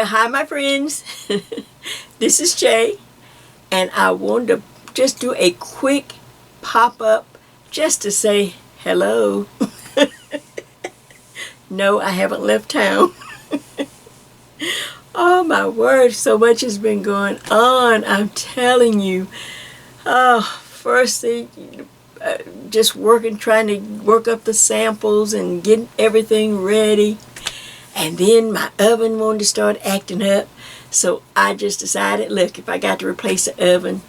Well, hi my friends. This is Jay, and I wanted to just do a quick pop-up just to say hello. No, I haven't left town. Oh my word, so much has been going on, I'm telling you. Oh, first thing, just trying to work up the samples and get everything ready. And then my oven wanted to start acting up. So I just decided, look, if I got to replace the oven,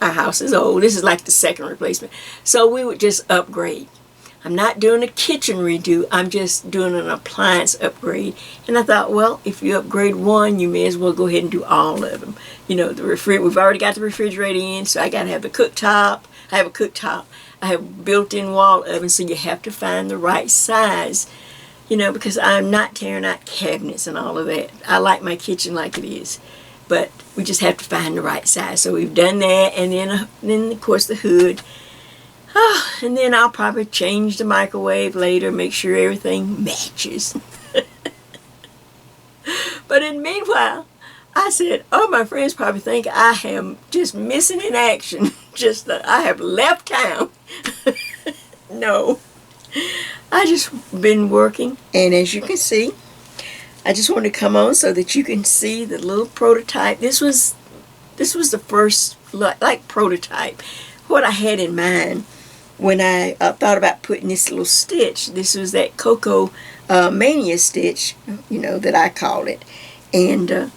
our house is old. This is like the second replacement. So we would just upgrade. I'm not doing a kitchen redo. I'm just doing an appliance upgrade. And I thought, well, if you upgrade one, you may as well go ahead and do all of them. You know, we've already got the refrigerator in, so I got to have the cooktop. I have a cooktop. I have a built-in wall oven, so you have to find the right size. You know, because I'm not tearing out cabinets and all of that. I like my kitchen like it is. But we just have to find the right size. So we've done that. And then of course, the hood. Oh, and then I'll probably change the microwave later. Make sure everything matches. But in the meanwhile, I said, oh, my friends probably think I am just missing in action. Just that I have left town. No. I just been working, and as you can see, I just want to come on so that you can see the little prototype. This was the first like prototype. What I had in mind when I thought about putting this little stitch. This was that Cocoa Mania stitch, you know, that I call it, and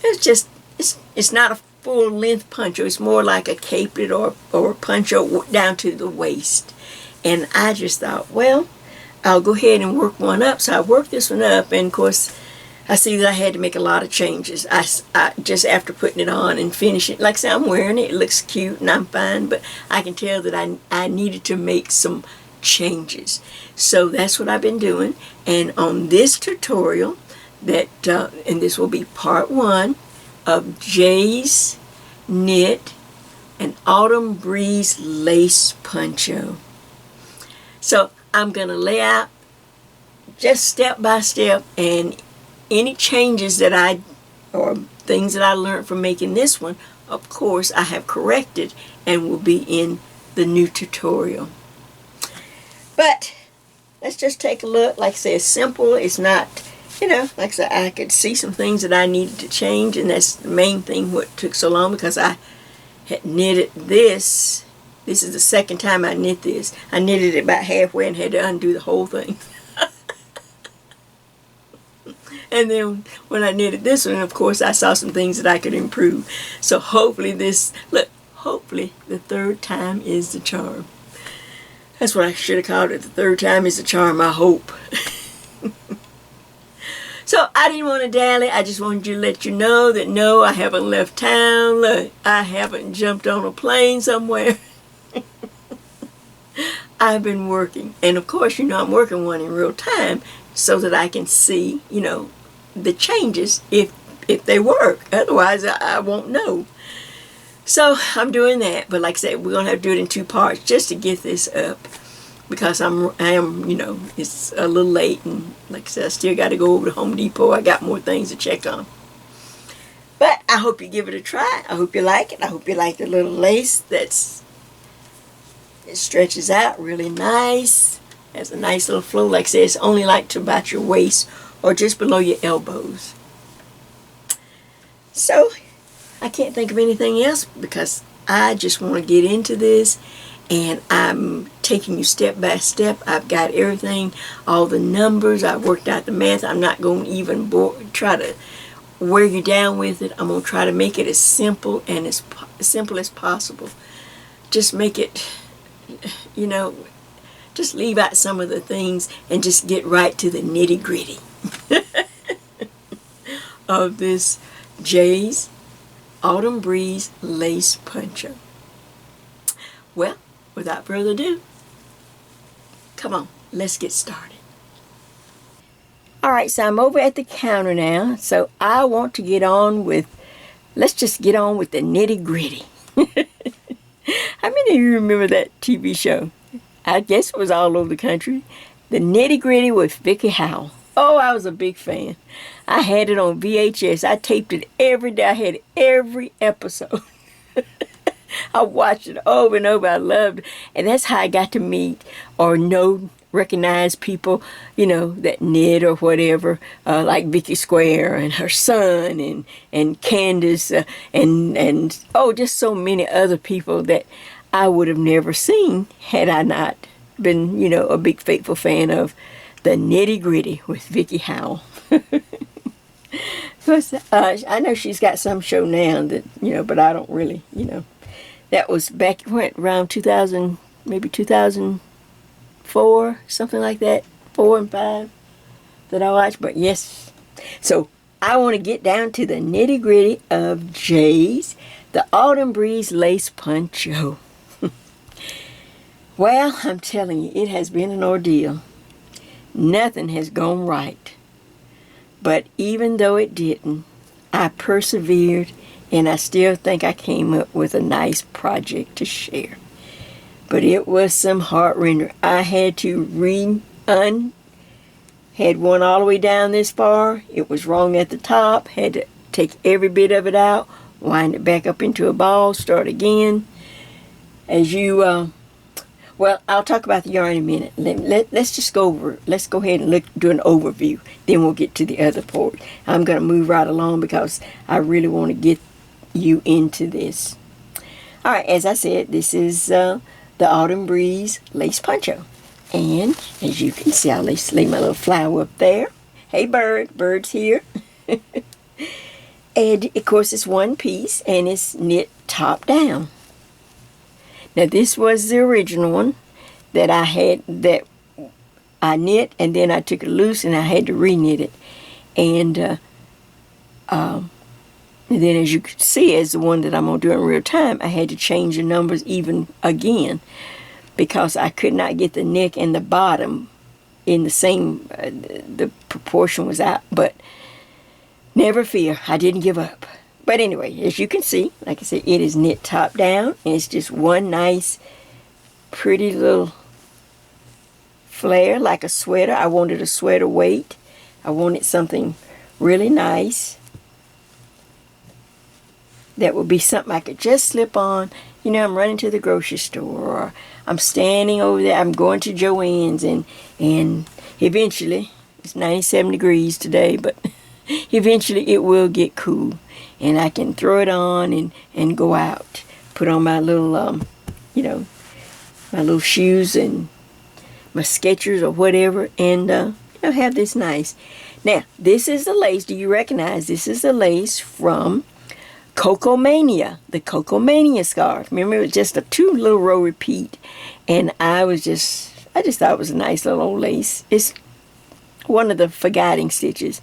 it's not a full length poncho. It's more like a capelet or poncho down to the waist. And I just thought, well, I'll go ahead and work one up. So I worked this one up, and of course, I see that I had to make a lot of changes. I just after putting it on and finishing it, like I said, I'm wearing it. It looks cute, and I'm fine. But I can tell that I needed to make some changes. So that's what I've been doing. And on this tutorial, and this will be part 1 of Jay's Knit an Autumn Breeze Lace Poncho. So I'm going to lay out just step by step, and any changes that or things that I learned from making this one, of course, I have corrected and will be in the new tutorial. But let's just take a look. Like I said, it's simple. It's not, you know, like I said, I could see some things that I needed to change, and that's the main thing what took so long, because I had knitted this. This is the second time I knit this. I knitted it about halfway and had to undo the whole thing. And then when I knitted this one, of course, I saw some things that I could improve. So hopefully hopefully the third time is the charm. That's what I should have called it. The third time is the charm, I hope. So I didn't want to dally. I just wanted to let you know that no, I haven't left town. Look, I haven't jumped on a plane somewhere. I've been working, and of course, you know, I'm working one in real time so that I can see, you know, the changes if they work. Otherwise, I won't know. So I'm doing that, but like I said, we're gonna have to do it in 2 parts just to get this up, because I am, you know, it's a little late, and like I said, I still got to go over to Home Depot. I got more things to check on. But I hope you give it a try. I hope you like it. I hope you like the little lace it stretches out really nice. Has a nice little flow. Like I said, it's only like to about your waist or just below your elbows. So I can't think of anything else, because I just want to get into this, and I'm taking you step by step. I've got everything, all the numbers. I've worked out the math. I'm not going to even try to wear you down with it. I'm going to try to make it as simple and as simple as possible. Just make it, you know, just leave out some of the things and just get right to the nitty-gritty of this Jay's Autumn Breeze Lace Poncho. Well, without further ado, come on, let's get started. Alright, so I'm over at the counter now, so I want to let's just get on with the nitty-gritty. How many of you remember that TV show? I guess it was all over the country. The Nitty Gritty with Vicky Howell. Oh, I was a big fan. I had it on VHS. I taped it every day. I had every episode. I watched it over and over. I loved it. And that's how I got to meet or recognize people, that knit or whatever, like Vicky Square and her son and Candace and just so many other people that I would have never seen had I not been, a big faithful fan of the Nitty Gritty with Vicky Howell. I know she's got some show now that, but I don't really, That was back around 2000, maybe 2004, something like that, 4 and 5 that I watched. But yes, so I want to get down to the nitty gritty of Jay's, the Autumn Breeze Lace Poncho. Well, I'm telling you, it has been an ordeal. Nothing has gone right. But even though it didn't, I persevered, and I still think I came up with a nice project to share. But it was some heart-render. I had to had one all the way down this far. It was wrong at the top. Had to take every bit of it out, wind it back up into a ball, start again. Well, I'll talk about the yarn in a minute. Let's just go over. Let's go ahead and do an overview. Then we'll get to the other part. I'm going to move right along because I really want to get you into this. All right, as I said, this is the Autumn Breeze Lace Poncho. And as you can see, I'll lay my little flower up there. Hey, bird's here. And, of course, it's one piece, and it's knit top down. Now, this was the original one that I knit, and then I took it loose, and I had to re-knit it. And then, as you can see, as the one that I'm going to do in real time, I had to change the numbers even again because I could not get the neck and the bottom in the same, the proportion was out. But never fear, I didn't give up. But anyway, as you can see, like I said, it is knit top down, and it's just one nice, pretty little flare like a sweater. I wanted a sweater weight. I wanted something really nice that would be something I could just slip on. I'm running to the grocery store, or I'm standing over there. I'm going to Joann's, and eventually, it's 97 degrees today, but eventually it will get cool. And I can throw it on and go out. Put on my little, my little shoes and my Skechers or whatever. And, have this nice. Now, this is the lace. Do you recognize this is the lace from Coco Mania? The Coco Mania scarf. Remember, it was just a 2 little row repeat. And I just thought it was a nice little old lace. It's one of the forgetting stitches.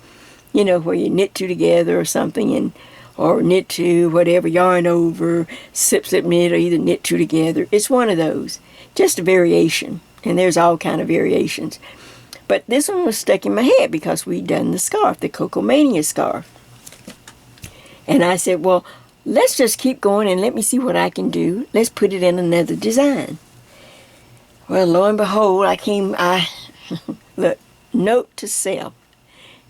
Where you knit 2 together or something, or knit 2, whatever, yarn over, slip knit, or either knit 2 together. It's one of those. Just a variation. And there's all kind of variations. But this one was stuck in my head because we'd done the scarf, the Coco Mania scarf. And I said, well, let's just keep going and let me see what I can do. Let's put it in another design. Well, lo and behold, look, note to self.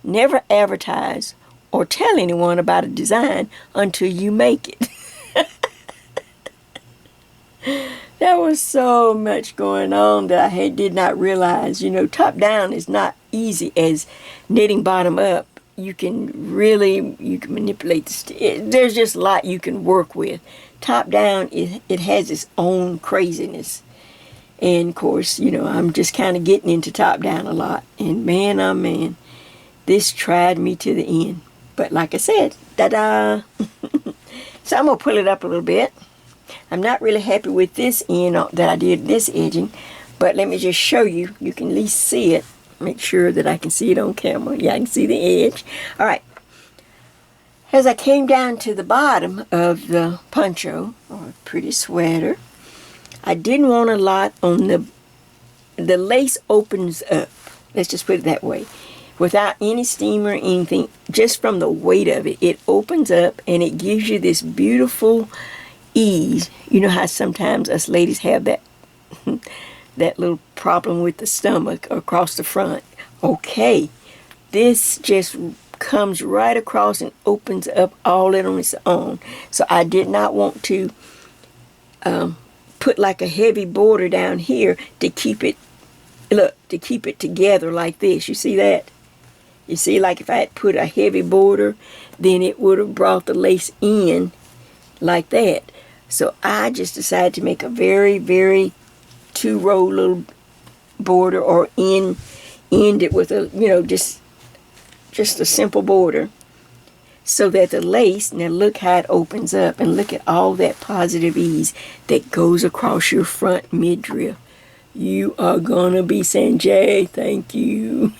Never advertise or tell anyone about a design until you make it. There was so much going on that I did not realize. Top down is not easy as knitting bottom up. You can manipulate the stitch. There's just a lot you can work with. Top down, it has its own craziness. And of course, I'm just kind of getting into top down a lot. And man, oh man, this tried me to the end. But like I said, ta-da! So I'm going to pull it up a little bit. I'm not really happy with this end that I did this edging. But let me just show you. You can at least see it. Make sure that I can see it on camera. Yeah, I can see the edge. All right. As I came down to the bottom of the poncho, or pretty sweater, I didn't want a lot on the lace opens up. Let's just put it that way. Without any steam or anything, just from the weight of it, it opens up and it gives you this beautiful ease. You know how sometimes us ladies have that that little problem with the stomach across the front. Okay, this just comes right across and opens up all it on its own. So I did not want to put like a heavy border down here to keep it, look, to keep it together like this. You see that? You see, like if I had put a heavy border, then it would have brought the lace in like that. So I just decided to make a very, very 2-row little border, or end it with a, just a simple border, so that the lace, now look how it opens up, and look at all that positive ease that goes across your front midriff. You are gonna be saying, Jay, thank you.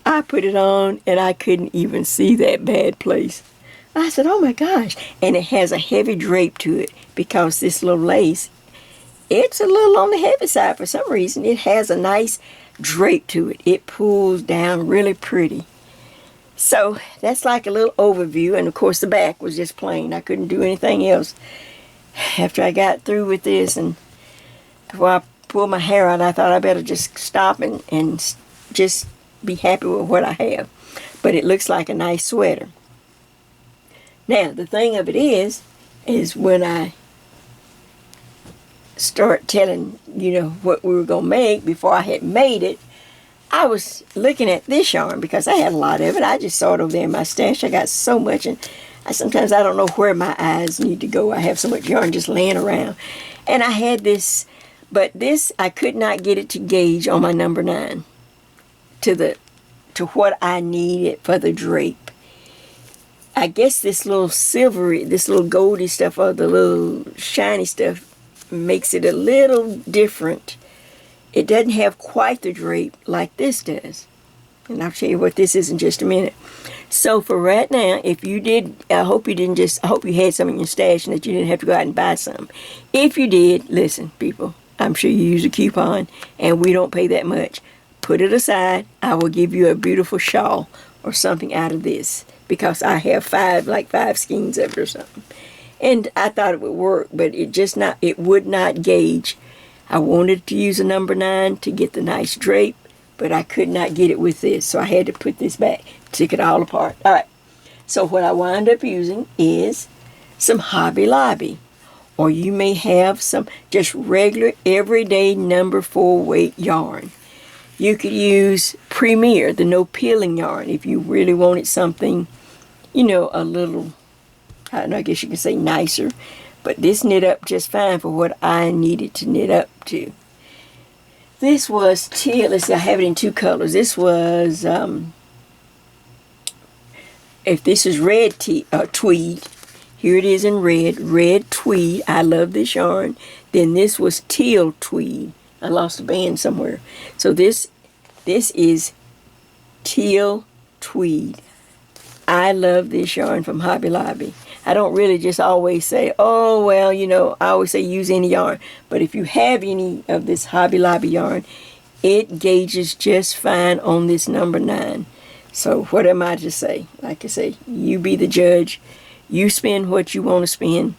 I put it on and I couldn't even see that bad place. I said, oh my gosh. And it has a heavy drape to it, because this little lace, it's a little on the heavy side for some reason. It has a nice drape to it. It pulls down really pretty. So that's like a little overview. And of course the back was just plain. I couldn't do anything else. After I got through with this, and before I pulled my hair out, I thought I better just stop and just be happy with what I have. But it looks like a nice sweater. Now the thing of it is when I start telling what we were going to make, before I had made it, I was looking at this yarn because I had a lot of it. I just saw it over there in my stash. I got so much, and sometimes I don't know where my eyes need to go. I have so much yarn just laying around. And I had this, but this, I could not get it to gauge on my number 9 to what I needed for the drape. I guess this little silvery, this little goldy stuff, or the little shiny stuff, makes it a little different. It doesn't have quite the drape like this does. And I'll tell you what this is in just a minute. So for right now, if you did, I hope you had some in your stash and that you didn't have to go out and buy some. If you did, listen, people, I'm sure you use a coupon and we don't pay that much. Put it aside. I will give you a beautiful shawl or something out of this, because I have 5 skeins of it or something. And I thought it would work, but it would not gauge. I wanted to use a number 9 to get the nice drape, but I could not get it with this, so I had to put this back, took it all apart. All right, so what I wound up using is some Hobby Lobby, or you may have some just regular, everyday number 4 weight yarn. You could use Premier, the no peeling yarn, if you really wanted something, a little, I don't know, I guess you could say nicer. But this knit up just fine for what I needed to knit up to. This was teal. Let's see, I have it in 2 colors. This was, if this is red tweed, here it is in red tweed. I love this yarn. Then this was teal tweed. I lost a band somewhere. So this is teal tweed. I love this yarn from Hobby Lobby. I don't really just always say, oh, well, I always say use any yarn. But if you have any of this Hobby Lobby yarn, it gauges just fine on this number 9. So what am I to say? Like I say, you be the judge. You spend what you want to spend.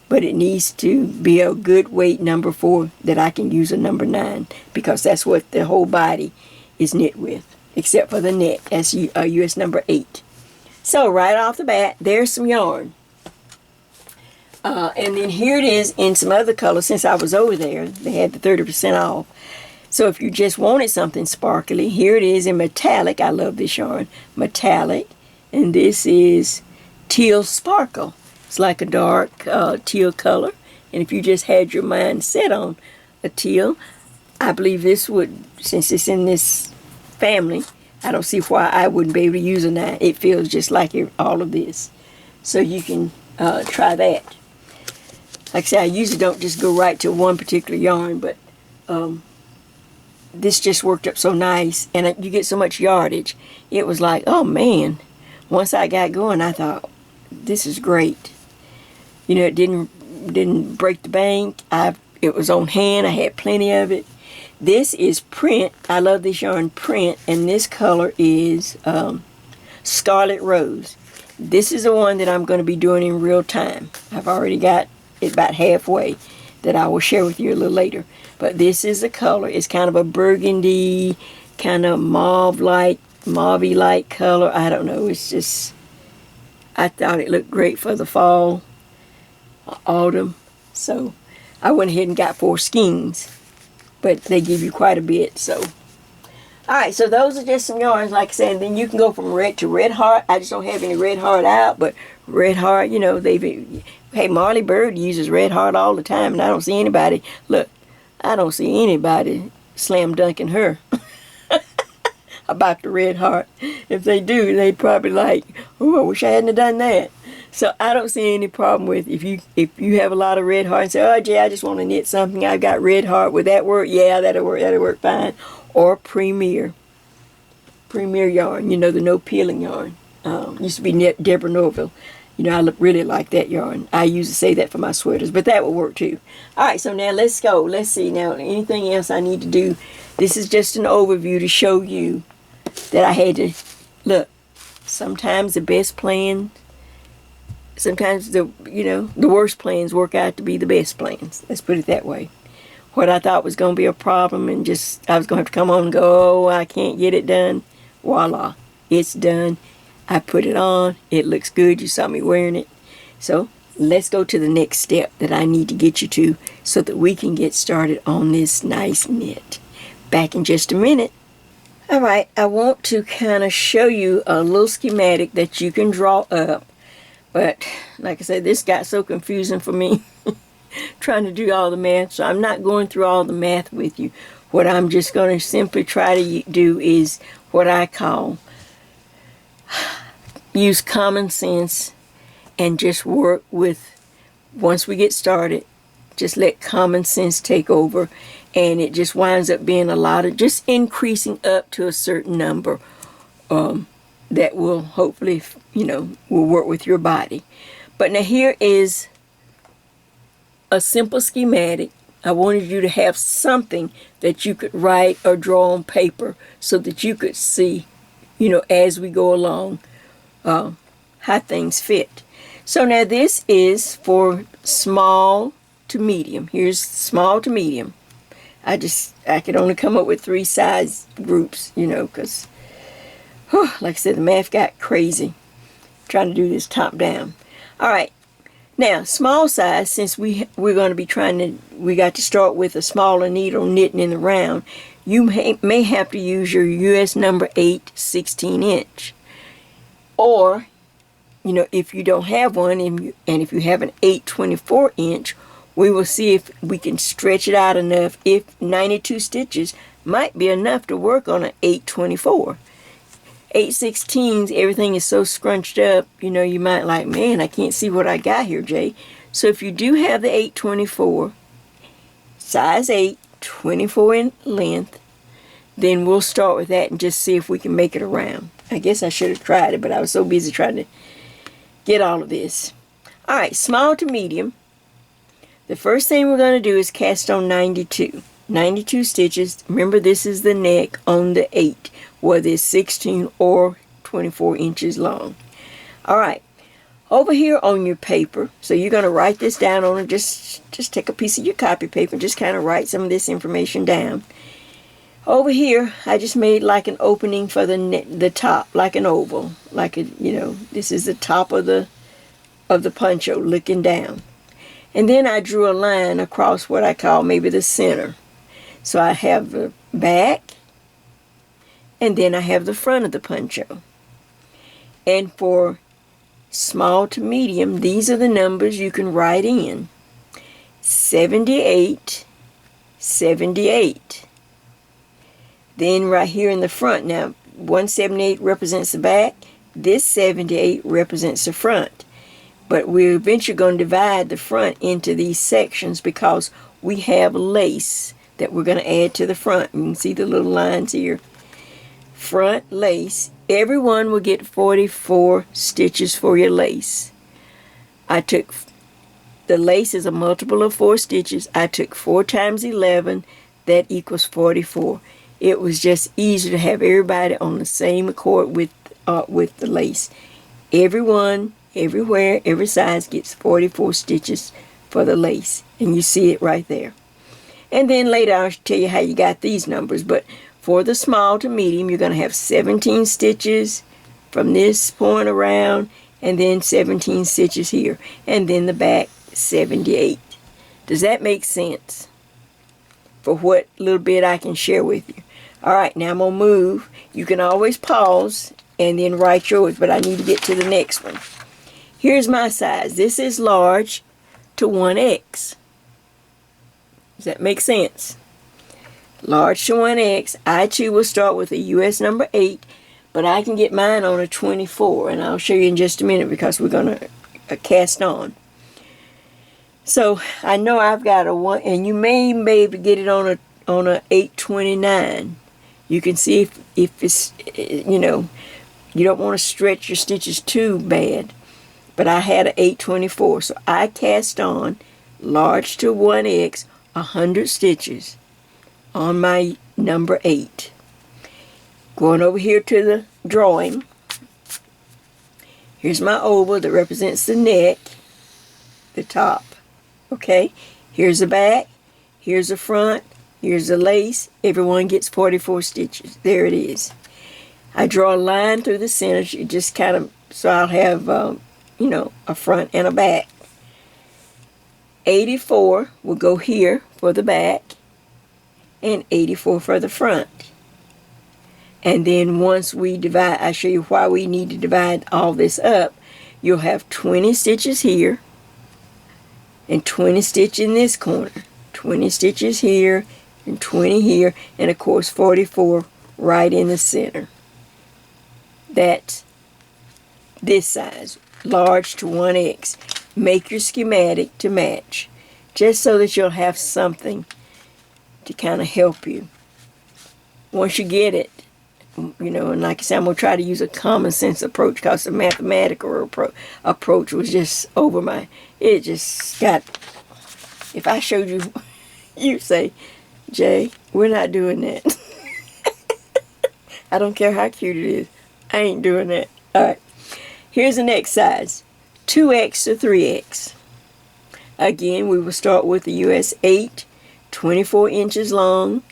But it needs to be a good weight number 4 that I can use a number 9. Because that's what the whole body is knit with. Except for the neck. That's a US number 8. So right off the bat, there's some yarn. And then here it is in some other colors. Since I was over there, they had the 30% off. So if you just wanted something sparkly, here it is in metallic. I love this yarn. Metallic. And this is teal sparkle. It's like a dark teal color. And if you just had your mind set on a teal, I believe this would, since it's in this family, I don't see why I wouldn't be able to use a 9. It feels just like all of this. So you can try that. Like I say, I usually don't just go right to one particular yarn, but this just worked up so nice. And you get so much yardage. It was like, oh man. Once I got going, I thought, this is great. It didn't break the bank. It was on hand. I had plenty of it. This is print. I love this yarn, print, and this color is Scarlet Rose. This is the one that I'm going to be doing in real time. I've already got it about halfway that I will share with you a little later. But this is the color. It's kind of a burgundy, kind of mauve-like color. I don't know. It's just, I thought it looked great for the fall, autumn. So I went ahead and got 4 skeins, but they give you quite a bit. So, all right. So those are just some yarns, like I said. And then you can go from red to red heart. I just don't have any red heart out, but red heart, you know, hey, Marley Bird uses red heart all the time, and I don't see anybody. Look, I don't see anybody slam dunking her about the red heart. If they do, they'd probably like, oh, I wish I hadn't have done that. So I don't see any problem with if you have a lot of red heart and say, oh, Jay, I just want to knit something. I've got red heart. Would that work? Yeah, that'll work fine. Or Premier yarn, you know, the no peeling yarn. Used to be Deborah Norville. You know, I really like that yarn. I used to say that for my sweaters, but that will work too. All right, so now let's go. Let's see now anything else I need to do. This is just an overview to show you that I had to look. Sometimes the best plan, sometimes the worst plans work out to be the best plans. Let's put it that way. What I thought was going to be a problem and just I was going to have to come on and go, oh, I can't get it done. Voila, it's done. I put it on. It looks good. You saw me wearing it. So let's go to the next step that I need to get you to so that we can get started on this nice knit. Back in just a minute. All right, I want to kind of show you a little schematic that you can draw up. But like I said, this got so confusing for me trying to do all the math. So I'm not going through all the math with you. What I'm just going to simply try to do is what I call use common sense and just work with, once we get started, just let common sense take over, and it just winds up being a lot of just increasing up to a certain number that will hopefully, will work with your body. But now here is a simple schematic. I wanted you to have something that you could write or draw on paper so that you could see, as we go along, how things fit. So now this is for small to medium. Here's small to medium. I could only come up with 3 size groups, because, like I said, the math got crazy trying to do this top down. All right. Now, small size, since we're going to be we got to start with a smaller needle knitting in the round, you may have to use your US number 8 16-inch. Or, if you don't have one, and if you have an 8 24-inch, we will see if we can stretch it out enough. If 92 stitches might be enough to work on an 8 24. 8 16s, everything is so scrunched up, you might like, man, I can't see what I got here, Jay. So if you do have the 8 24, size 8, 24 in length, then we'll start with that and just see if we can make it around. I guess I should have tried it, but I was so busy trying to get all of this. All right, small to medium. The first thing we're going to do is cast on 92. 92 stitches. Remember, this is the neck on the 8, whether it's 16 or 24 inches long. All right, over here on your paper, so you're going to write this down on it. Just take a piece of your copy paper and just kind of write some of this information down. Over here, I just made like an opening for the top, like an oval, like this is the top of the poncho looking down. And then I drew a line across what I call maybe the center. So I have the back, and then I have the front of the poncho. And for small to medium, these are the numbers you can write in. 78, 78. Then right here in the front, now 178 represents the back, this 78 represents the front. But we're eventually going to divide the front into these sections because we have lace that we're going to add to the front. You can see the little lines here. Front lace. Everyone will get 44 stitches for your lace. The lace is a multiple of 4 stitches. I took 4 times 11. That equals 44. It was just easier to have everybody on the same accord with the lace. Everyone, everywhere, every size gets 44 stitches for the lace. And you see it right there. And then later I'll tell you how you got these numbers. But For the small to medium, you're going to have 17 stitches from this point around, and then 17 stitches here, and then the back 78. Does that make sense for what little bit I can share with you? All right, now I'm going to move. You can always pause and then write yours, but I need to get to the next one. Here's my size. This is large to 1X. Does that make sense? Large to 1X. I too will start with a US number 8, but I can get mine on a 24, and I'll show you in just a minute because we're going to cast on. So I know I've got a 1, and you may be able to get it on a 829. You can see if it's, you know, you don't want to stretch your stitches too bad. But I had an 824, so I cast on large to 1X 100 stitches on my number 8. Going over here to the drawing. Here's my oval that represents the neck, the top. Okay, here's the back, here's the front, here's the lace. Everyone gets 44 stitches. There it is. I draw a line through the center, just kind of, so I'll have, you know, a front and a back. 84 will go here for the back, and 84 for the front. And then once we divide, I'll show you why we need to divide all this up. You'll have 20 stitches here, and 20 stitches in this corner. 20 stitches here, and 20 here, and of course 44 right in the center. That's this size, large to 1X. Make your schematic to match, just so that you'll have something to kind of help you. Once you get it, you know, and like I said, I'm going to try to use a common sense approach, because the mathematical approach was just over my, it just got, if I showed you, you say, Jay, we're not doing that. I don't care how cute it is. I ain't doing that. All right. Here's the next size, 2X to 3X. Again, we will start with the US 8, 24 inches long,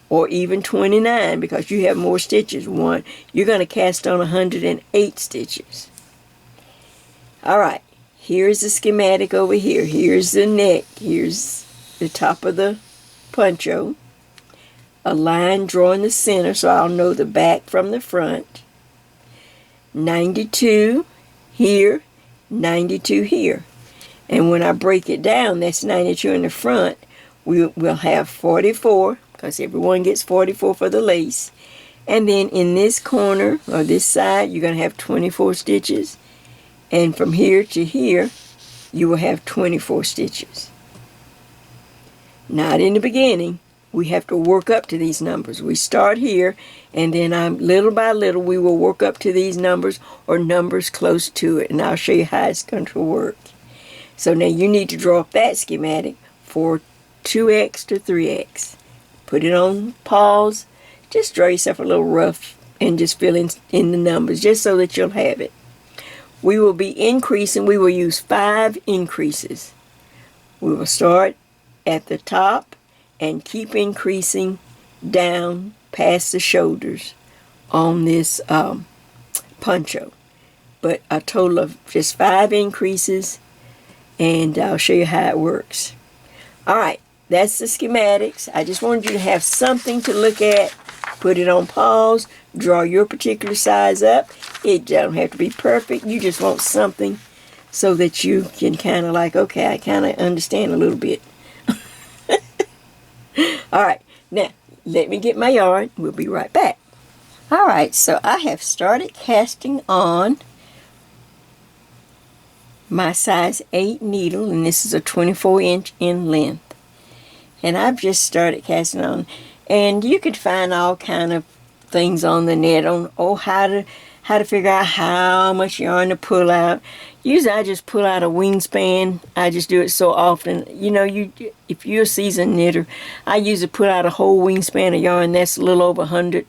or even 29, because you have more stitches. One, you're going to cast on 108 stitches. All right, here's the schematic over here. Here's the neck. Here's the top of the poncho. A line drawing the center, so I'll know the back from the front. 92 here, 92 here. And when I break it down, that's 92 in the front. We'll have 44, because everyone gets 44 for the lace. And then in this corner, or this side, you're going to have 24 stitches. And from here to here, you will have 24 stitches. Not in the beginning. We have to work up to these numbers. We start here, and then little by little, we will work up to these numbers, or numbers close to it. And I'll show you how it's going to work. So now you need to draw up that schematic for 2X to 3X. Put it on pause. Just draw yourself a little rough and just fill in the numbers, just so that you'll have it. We will be increasing. We will use 5 increases. We will start at the top and keep increasing down past the shoulders on this poncho. But a total of just 5 increases, and I'll show you how it works. All right. That's the schematics. I just wanted you to have something to look at. Put it on pause. Draw your particular size up. It don't have to be perfect. You just want something so that you can kind of like, okay, I kind of understand a little bit. All right. Now, let me get my yarn. We'll be right back. All right. So I have started casting on my size 8 needle, and this is a 24-inch in length. And I've just started casting on, and you could find all kind of things on the net on how to figure out how much yarn to pull out. Usually I just pull out a wingspan. I just do it so often. You know, if you're a seasoned knitter, I usually pull out a whole wingspan of yarn. That's a little over 100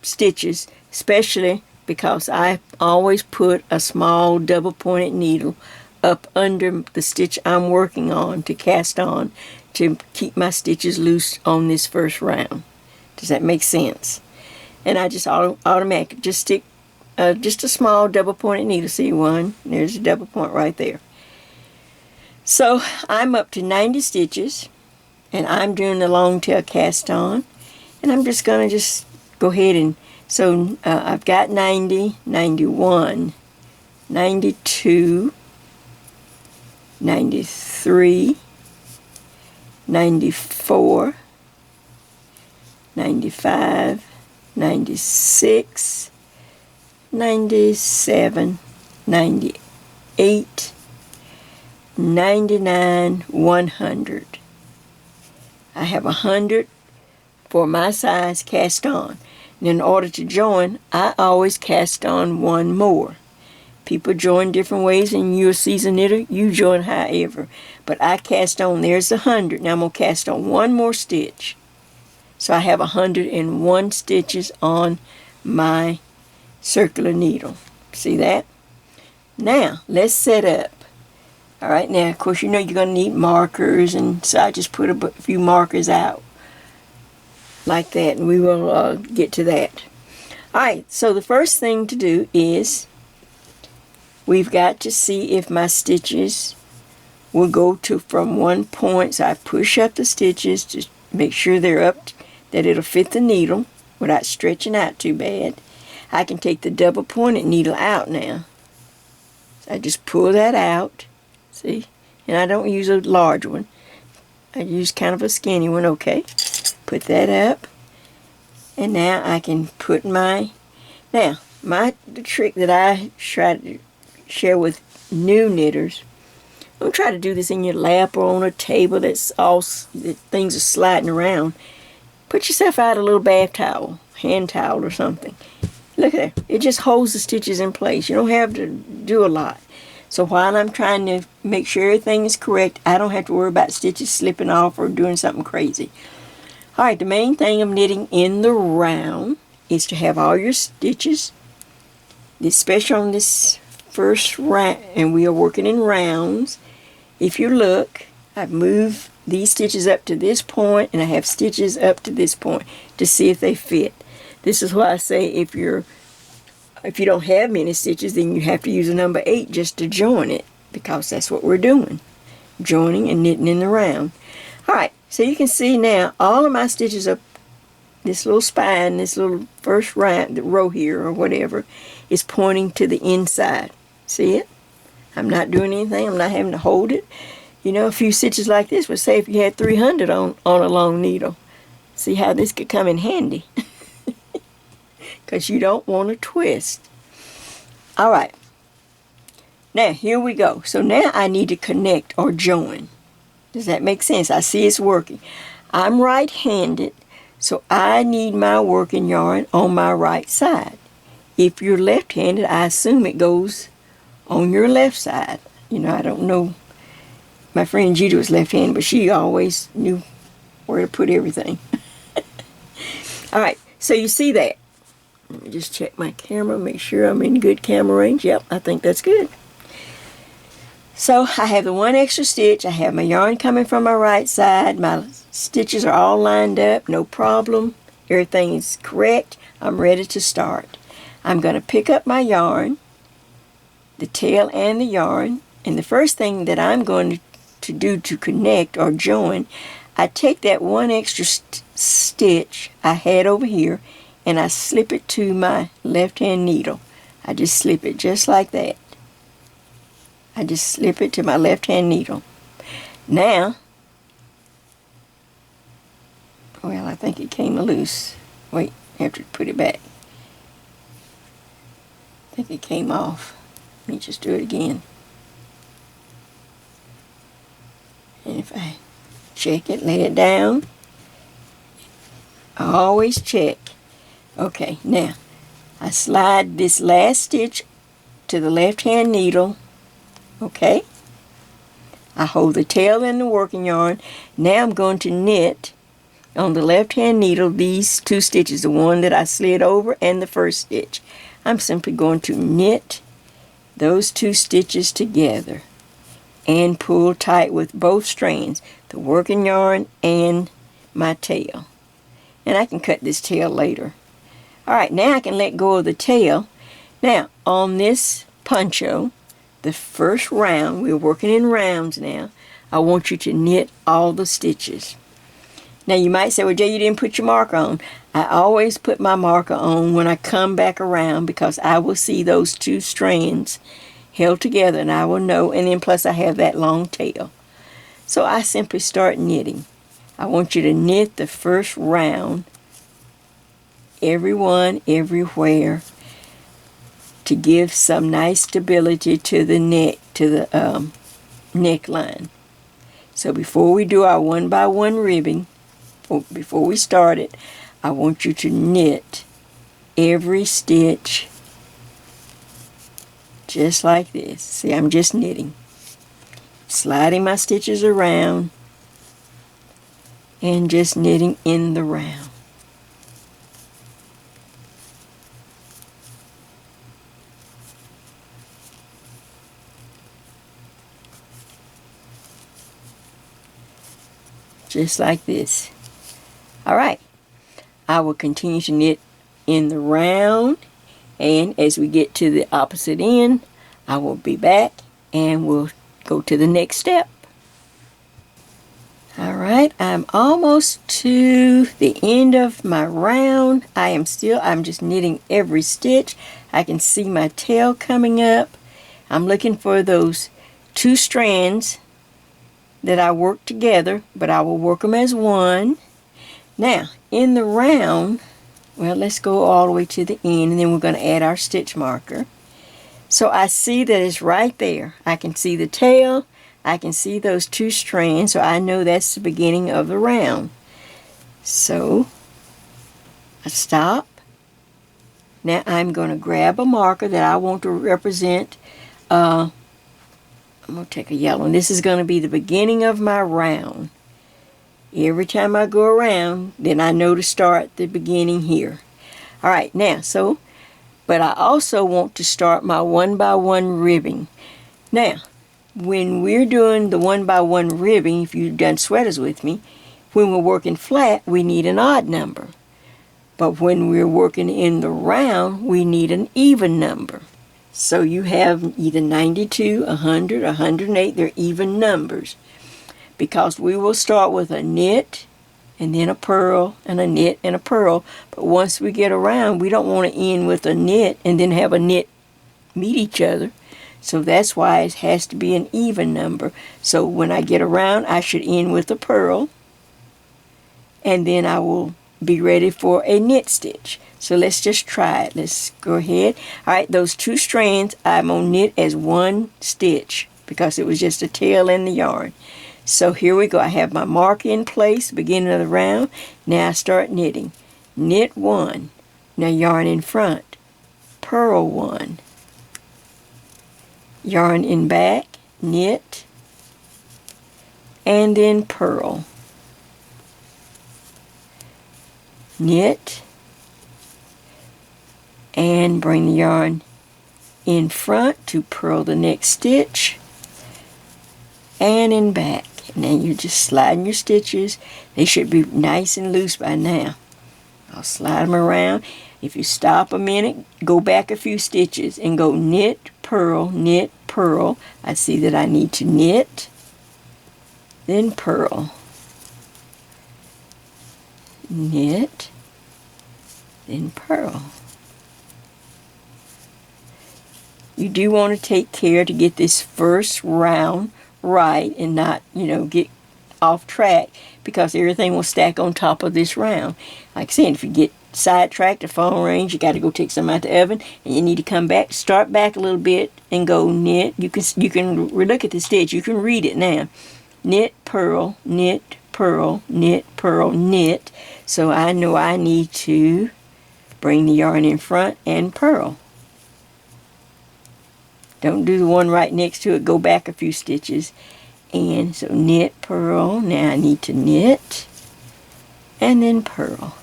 stitches, especially because I always put a small double-pointed needle up under the stitch I'm working on to cast on, to keep my stitches loose on this first round. Does that make sense? And I just automatically just stick just a small double pointed needle. See, one, there's a double point right there. So I'm up to 90 stitches, and I'm doing the long tail cast on, and I'm just going to just go ahead and, so I've got 90, 91, 92, 93, 94, 95, 96, 97, 98, 99, 100. I have 100 for my size cast on. And in order to join, I always cast on one more. People join different ways, and you're a seasoned knitter, you join however. But I cast on, there's 100. Now I'm going to cast on one more stitch. So I have 101 stitches on my circular needle. See that? Now, let's set up. All right, now, of course, you know you're going to need markers, and so I just put a few markers out like that, and we will get to that. All right, so the first thing to do is we've got to see if my stitches will go to from one point. So I push up the stitches to make sure they're up, that it'll fit the needle without stretching out too bad. I can take the double pointed needle out now. So I just pull that out. See? And I don't use a large one. I use kind of a skinny one, okay? Put that up. And now I can put my... Now, the trick that I try to share with new knitters, don't try to do this in your lap or on a table that things are sliding around. Put yourself out a little bath towel, hand towel or something. Look at that. It just holds the stitches in place. You don't have to do a lot. So while I'm trying to make sure everything is correct, I don't have to worry about stitches slipping off or doing something crazy. Alright, the main thing of knitting in the round is to have all your stitches, especially on this first round, and we are working in rounds. If you look, I've moved these stitches up to this point, and I have stitches up to this point to see if they fit. This is why I say if you don't have many stitches, then you have to use a number 8 just to join it, because that's what we're doing, joining and knitting in the round. Alright, so you can see now all of my stitches up this little spine, this little first row here or whatever, is pointing to the inside. See it? I'm not doing anything. I'm not having to hold it. You know, a few stitches like this would say if you had 300 on a long needle. See how this could come in handy. Because you don't want to twist. Alright. Now, here we go. So now I need to connect or join. Does that make sense? I see it's working. I'm right-handed, so I need my working yarn on my right side. If you're left-handed, I assume it goes on your left side. You know, I don't know. My friend Judy was left-handed, but she always knew where to put everything. Alright, so you see that. Let me just check my camera, make sure I'm in good camera range. Yep, I think that's good. So I have the one extra stitch. I have my yarn coming from my right side. My stitches are all lined up, no problem. Everything is correct. I'm ready to start. I'm going to pick up my yarn, the tail and the yarn, and the first thing that I'm going to do to connect or join, I take that one extra stitch I had over here and I slip it to my left hand needle. I just slip it just like that. I just slip it to my left hand needle. Now, well, I think it came loose. Wait, I have to put it back. I think it came off. Let me just do it again. And if I check it, lay it down, I always check. Okay, now I slide this last stitch to the left hand needle. Okay, I hold the tail in the working yarn. Now I'm going to knit on the left hand needle these two stitches, the one that I slid over and the first stitch. I'm simply going to knit those two stitches together and pull tight with both strands, the working yarn and my tail. And I can cut this tail later. Alright, now I can let go of the tail. Now, on this poncho, the first round, we're working in rounds now, I want you to knit all the stitches. Now you might say, well, Jay, you didn't put your marker on. I always put my marker on when I come back around because I will see those two strands held together and I will know, and then plus I have that long tail. So I simply start knitting. I want you to knit the first round, everyone, everywhere, to give some nice stability to the neck, to the neckline. So before we do our 1x1 ribbing, before we start it, I want you to knit every stitch just like this. See, I'm just knitting, sliding my stitches around and just knitting in the round. Just like this. Alright, I will continue to knit in the round, and as we get to the opposite end, I will be back and we'll go to the next step. Alright, I'm almost to the end of my round. I'm just knitting every stitch. I can see my tail coming up. I'm looking for those two strands that I work together, but I will work them as one. Now, in the round, well, let's go all the way to the end, and then we're going to add our stitch marker. So I see that it's right there. I can see the tail, I can see those two strands, so I know that's the beginning of the round. So, I stop. Now I'm going to grab a marker that I want to represent. I'm going to take a yellow one. This is going to be the beginning of my round. Every time I go around, then I know to start the beginning here. Alright, now, but I also want to start my 1x1 ribbing. Now, when we're doing the 1x1 ribbing, if you've done sweaters with me, when we're working flat, we need an odd number. But when we're working in the round, we need an even number. So you have either 92, 100, 108, they're even numbers. Because we will start with a knit, and then a purl, and a knit, and a purl. But once we get around, we don't want to end with a knit, and then have a knit meet each other. So that's why it has to be an even number. So when I get around, I should end with a purl, and then I will be ready for a knit stitch. So let's just try it. Let's go ahead. Alright, those two strands I'm going to knit as one stitch because it was just a tail in the yarn. So here we go. I have my mark in place, beginning of the round. Now I start knitting. Knit one. Now yarn in front. Purl one. Yarn in back. Knit. And then purl. Knit. And bring the yarn in front to purl the next stitch. And in back. Now you're just sliding your stitches. They should be nice and loose by now. I'll slide them around. If you stop a minute, go back a few stitches and go knit, purl, knit, purl. I see that I need to knit, then purl. Knit, then purl. You do want to take care to get this first round right and not, get off track because everything will stack on top of this round. Like I said, if you get sidetracked or phone range, you got to go take some out the oven and you need to come back, start back a little bit and go knit. You can look at the stitch, you can read it now. Knit, purl, knit, purl, knit, purl, knit. So I know I need to bring the yarn in front and purl. Don't do the one right next to it. Go back a few stitches. And so knit, purl. Now I need to knit. And then purl.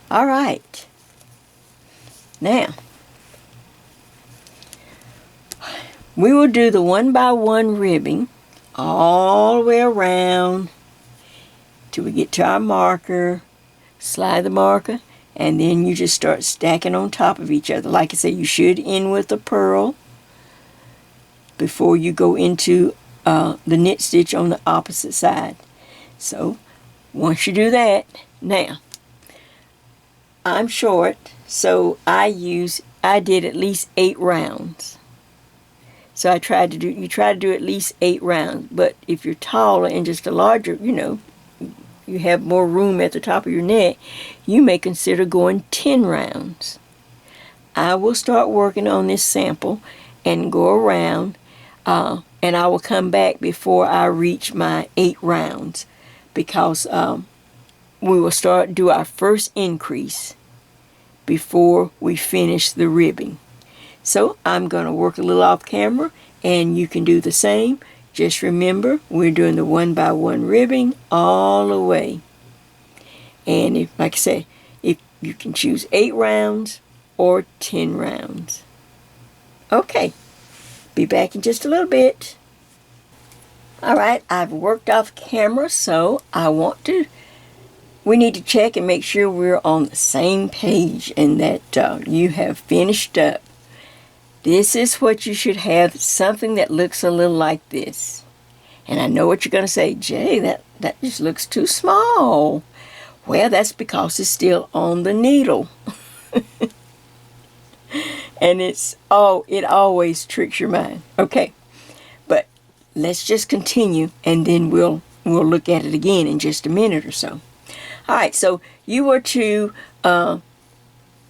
Alright. Now, we will do the 1x1 ribbing all the way around till we get to our marker. slide the marker, and then you just start stacking on top of each other. Like I said, you should end with a purl before you go into the knit stitch on the opposite side. So once you do that, now I'm short, so I did at least 8 rounds. So you try to do at least 8 rounds. But if you're taller and just a larger, you have more room at the top of your neck, you may consider going 10 rounds. I will start working on this sample and go around, and I will come back before I reach my 8 rounds, because we will do our first increase before we finish the ribbing. So I'm going to work a little off camera, and you can do the same. Just remember, we're doing the 1x1 ribbing all the way. And if, like I say, if you can choose 8 rounds or 10 rounds. Okay, be back in just a little bit. Alright, I've worked off camera, so we need to check and make sure we're on the same page and that you have finished up. This is what you should have, something that looks a little like this. And I know what you're going to say, Jay, that just looks too small. Well, that's because it's still on the needle. And it always tricks your mind. Okay, but let's just continue, and then we'll look at it again in just a minute or so. All right, so you were to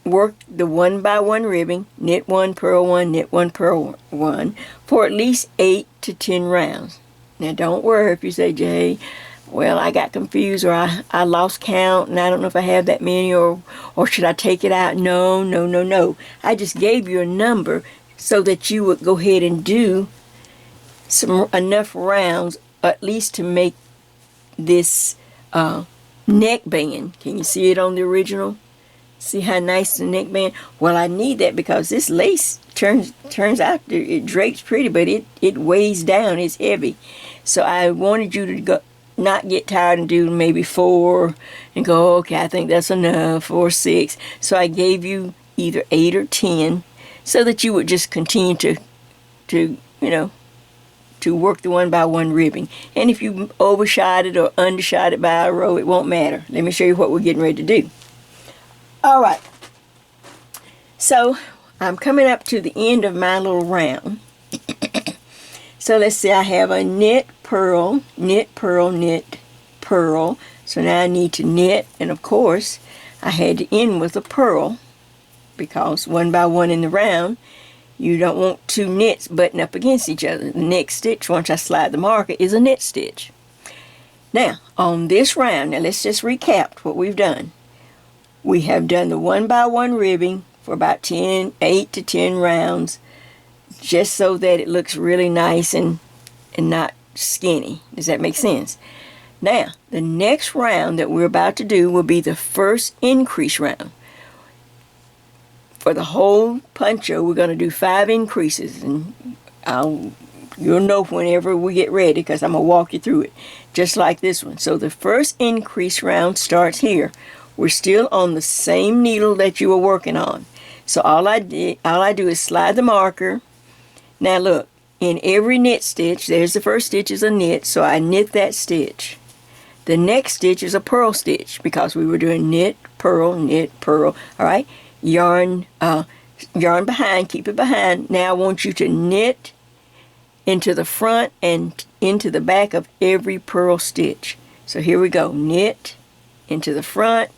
work the 1x1 ribbing, knit 1, purl 1, knit 1, purl 1, for at least 8 to 10 rounds. Now don't worry if you say, Jay, well, I got confused, or I lost count and I don't know if I have that many, or should I take it out? No. I just gave you a number so that you would go ahead and do enough rounds, at least to make this neckband. Can you see it on the original? See how nice the neckband? Well, I need that because this lace turns out, it drapes pretty, but it weighs down. It's heavy. So I wanted you to not get tired and do maybe 4 and go, okay, I think that's enough, or 6. So I gave you either 8 or 10 so that you would just continue to work the 1x1 ribbing. And if you overshot it or undershot it by a row, it won't matter. Let me show you what we're getting ready to do. All right. So I'm coming up to the end of my little round. So let's see, I have a knit, purl, knit, purl, knit, purl. So now I need to knit, and of course I had to end with a purl, because 1x1 in the round, you don't want 2 knits button up against each other. The next stitch, once I slide the marker, is a knit stitch. Now, on this round, now let's just recap what we've done. We have done the 1x1 ribbing for about 8 to 10 rounds, just so that it looks really nice and not skinny. Does that make sense? Now, the next round that we're about to do will be the first increase round. For the whole poncho, we're going to do 5 increases, and you'll know whenever we get ready, because I'm going to walk you through it, just like this one. So the first increase round starts here. We're still on the same needle that you were working on. So all I do is slide the marker. Now look, in every knit stitch, there's the first stitch is a knit, so I knit that stitch. The next stitch is a purl stitch, because we were doing knit, purl, all right? Yarn behind, keep it behind. Now I want you to knit into the front and into the back of every purl stitch. So here we go, knit into the front,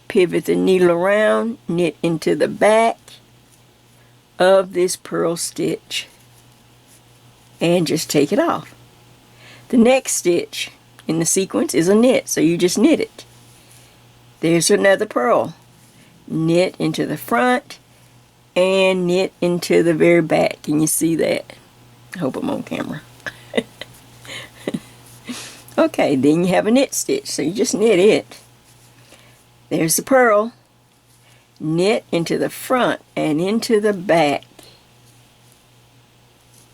pivot the needle around, knit into the back of this purl stitch, and just take it off. The next stitch in the sequence is a knit, so you just knit it. There's another purl. Knit into the front and knit into the very back. Can you see that? I hope I'm on camera. Okay, then you have a knit stitch, so you just knit it. There's the purl. Knit into the front and into the back.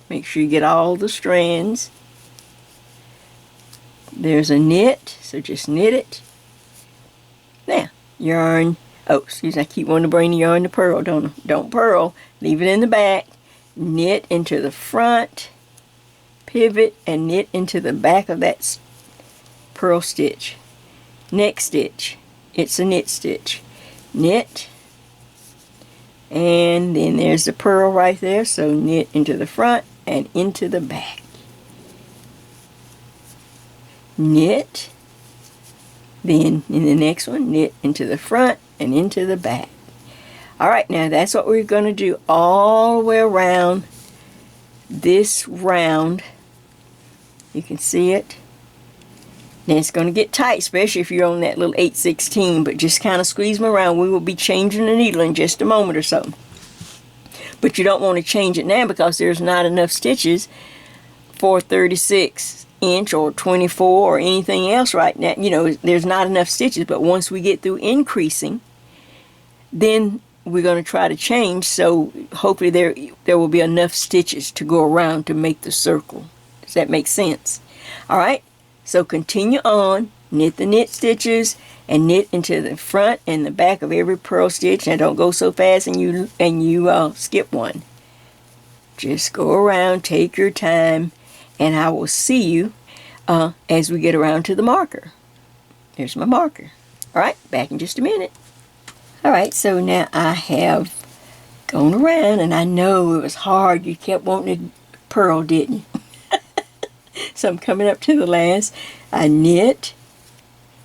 Make sure you get all the strands. There's a knit, so just knit it. Now, yarn. Oh, excuse me, I keep wanting to bring the yarn to purl. Don't purl. Leave it in the back. Knit into the front, pivot, and knit into the back of that purl stitch. Next stitch, it's a knit stitch. Knit, and then there's the purl right there, so knit into the front and into the back. Knit, then in the next one, knit into the front and into the back. Alright, now that's what we're going to do all the way around this round. You can see it. Now it's going to get tight, especially if you're on that little 8/16, but just kind of squeeze them around. We will be changing the needle in just a moment or so. But you don't want to change it now because there's not enough stitches for 36" or 24 or anything else right now. You know, there's not enough stitches, but once we get through increasing, then we're going to try to change, so hopefully there will be enough stitches to go around to make the circle. Does that make sense? Alright, so continue on, knit the knit stitches and knit into the front and the back of every purl stitch. Now don't go so fast and you skip one. Just go around, take your time, and I will see you as we get around to the marker. There's my marker. Alright, back in just a minute. Alright, so now I have gone around, and I know it was hard. You kept wanting to purl, didn't you? So I'm coming up to the last. I knit,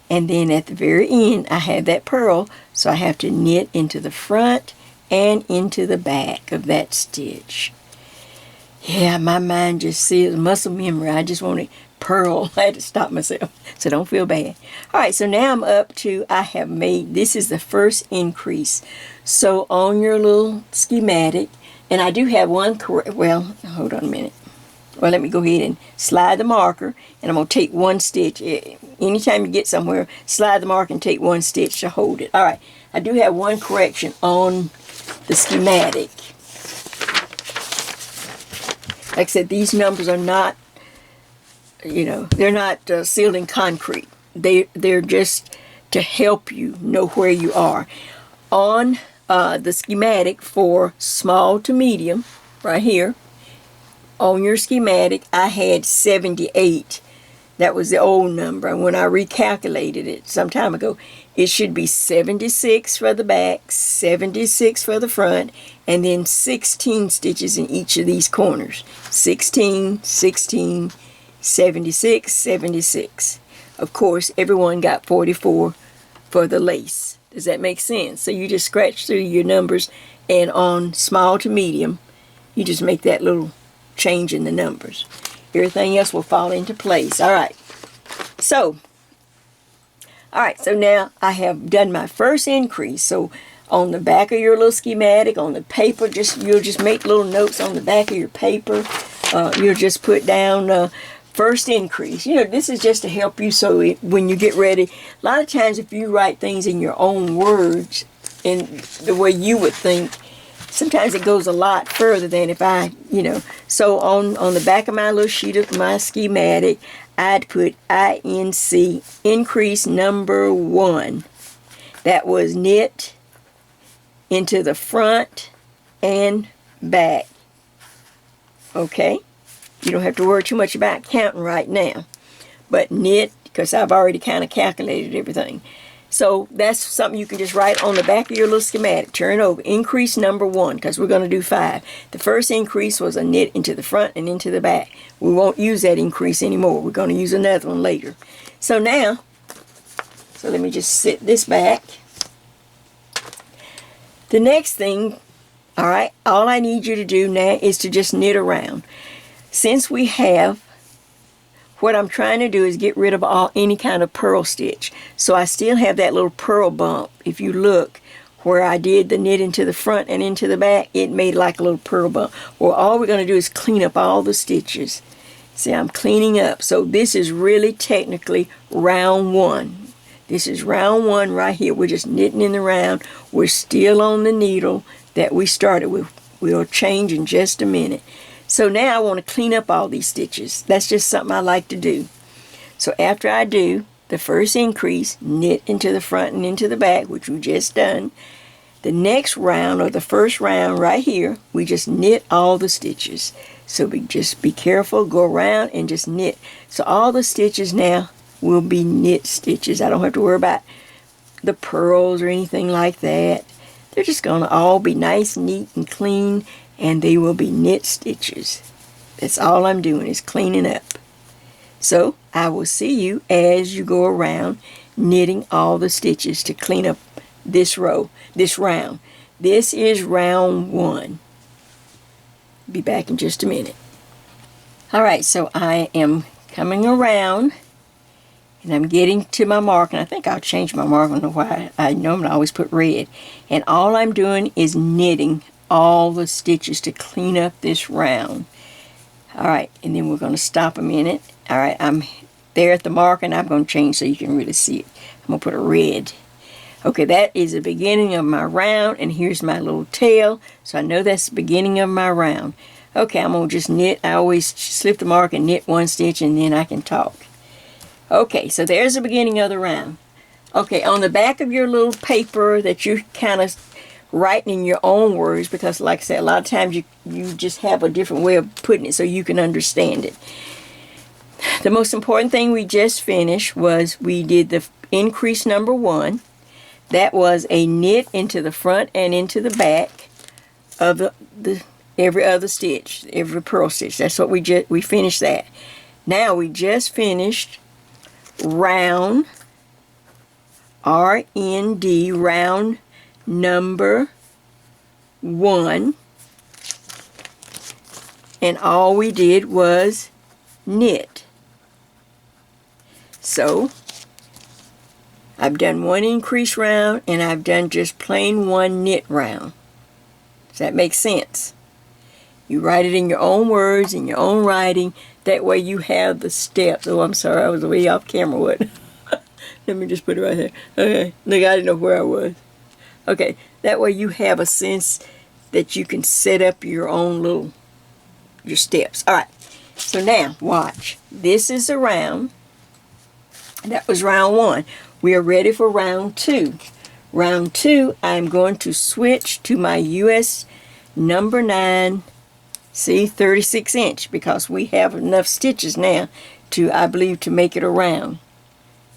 and then at the very end I have that purl, so I have to knit into the front and into the back of that stitch. Yeah, my mind just sees muscle memory. I just want to purl. I had to stop myself, so don't feel bad. Alright, so now I'm up to, I have made, this is the first increase. So on your little schematic, and I do have one correct, well, hold on a minute. Well, let me go ahead and slide the marker, and I'm going to take one stitch. Anytime you get somewhere, slide the marker and take one stitch to hold it. Alright, I do have one correction on the schematic. Like I said, these numbers are not, you know, they're not sealed in concrete. They're just to help you know where you are. On the schematic for small to medium, right here, on your schematic, I had 78. That was the old number. And when I recalculated it some time ago, it should be 76 for the back, 76 for the front, and then 16 stitches in each of these corners. 16, 16, 76, 76. Of course, everyone got 44 for the lace. Does that make sense? So you just scratch through your numbers, and on small to medium, you just make that little change in the numbers. Everything else will fall into place. Alright. So now I have done my first increase. So on the back of your little schematic, on the paper, you'll just make little notes on the back of your paper. You'll just put down first increase. You know, this is just to help you, so when you get ready, a lot of times if you write things in your own words in the way you would think, sometimes it goes a lot further than if I, you know. So on the back of my little sheet of my schematic, I'd put INC, increase number 1. That was knit into the front and back. Okay? You don't have to worry too much about counting right now. But knit, because I've already kind of calculated everything. So that's something you can just write on the back of your little schematic. Turn over. Increase number 1, because we're going to do 5. The first increase was a knit into the front and into the back. We won't use that increase anymore. We're going to use another one later. So now, so let me just sit this back. The next thing, alright, all I need you to do now is to just knit around. Since we have, what I'm trying to do is get rid of any kind of purl stitch. So I still have that little purl bump. If you look where I did the knit into the front and into the back, it made like a little purl bump. Well, all we're going to do is clean up all the stitches. See, I'm cleaning up. So this is really technically round 1. This is round 1 right here. We're just knitting in the round. We're still on the needle that we started with. We'll change in just a minute. So now I want to clean up all these stitches. That's just something I like to do. So after I do, the first increase, knit into the front and into the back, which we just done. The next round, or the first round right here, we just knit all the stitches. So we just be careful, go around and just knit. So all the stitches now will be knit stitches. I don't have to worry about the purls or anything like that. They're just going to all be nice, neat, and clean, and they will be knit stitches. That's all I'm doing is cleaning up. So I will see you as you go around knitting all the stitches to clean up this row, this round. This is round 1. Be back in just a minute. Alright, so I am coming around and I'm getting to my mark, and I think I'll change my mark. I don't know why. I normally always put red. And all I'm doing is knitting all the stitches to clean up this round. Alright, and then we're going to stop a minute. Alright, I'm there at the mark, and I'm going to change so you can really see it. I'm going to put a red. Okay, that is the beginning of my round, and here's my little tail, so I know that's the beginning of my round. Okay, I'm going to just knit. I always slip the mark and knit one stitch, and then I can talk. Okay, so there's the beginning of the round. Okay, on the back of your little paper that you're kind of writing in your own words, because like I said, a lot of times you just have a different way of putting it so you can understand it. The most important thing we just finished was we did the increase number 1. That was a knit into the front and into the back of the every other stitch, every purl stitch. That's what we finished that. Now we just finished round, R-N-D, round number 1, and all we did was knit. So I've done 1 increase round, and I've done just plain 1 knit round. Does that make sense? You write it in your own words, in your own writing. That way you have the steps. Oh, I'm sorry, I was way off camera. What? Let me just put it right there. Okay, look, I didn't know where I was. Okay, that way you have a sense that you can set up your own your steps. All right, so now watch. This is a round. That was round 1. We are ready for round 2. Round 2, I'm going to switch to my US number 9, see, 36 inch, because we have enough stitches now to, I believe, to make it a round,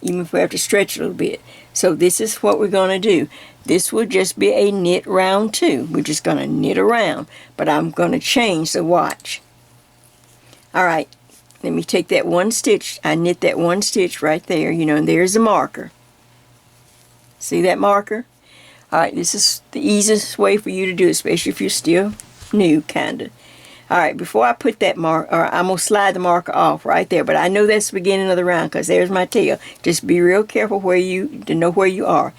even if we have to stretch a little bit. So this is what we're going to do. This will just be a knit round 2. We're just going to knit around, but I'm going to change, so watch. Alright, let me take that 1 stitch. I knit that 1 stitch right there, and there's the marker. See that marker? Alright, this is the easiest way for you to do it, especially if you're still new, kinda. Alright, before I put that marker, I'm going to slide the marker off right there, but I know that's the beginning of the round because there's my tail. Just be real careful to know where you are.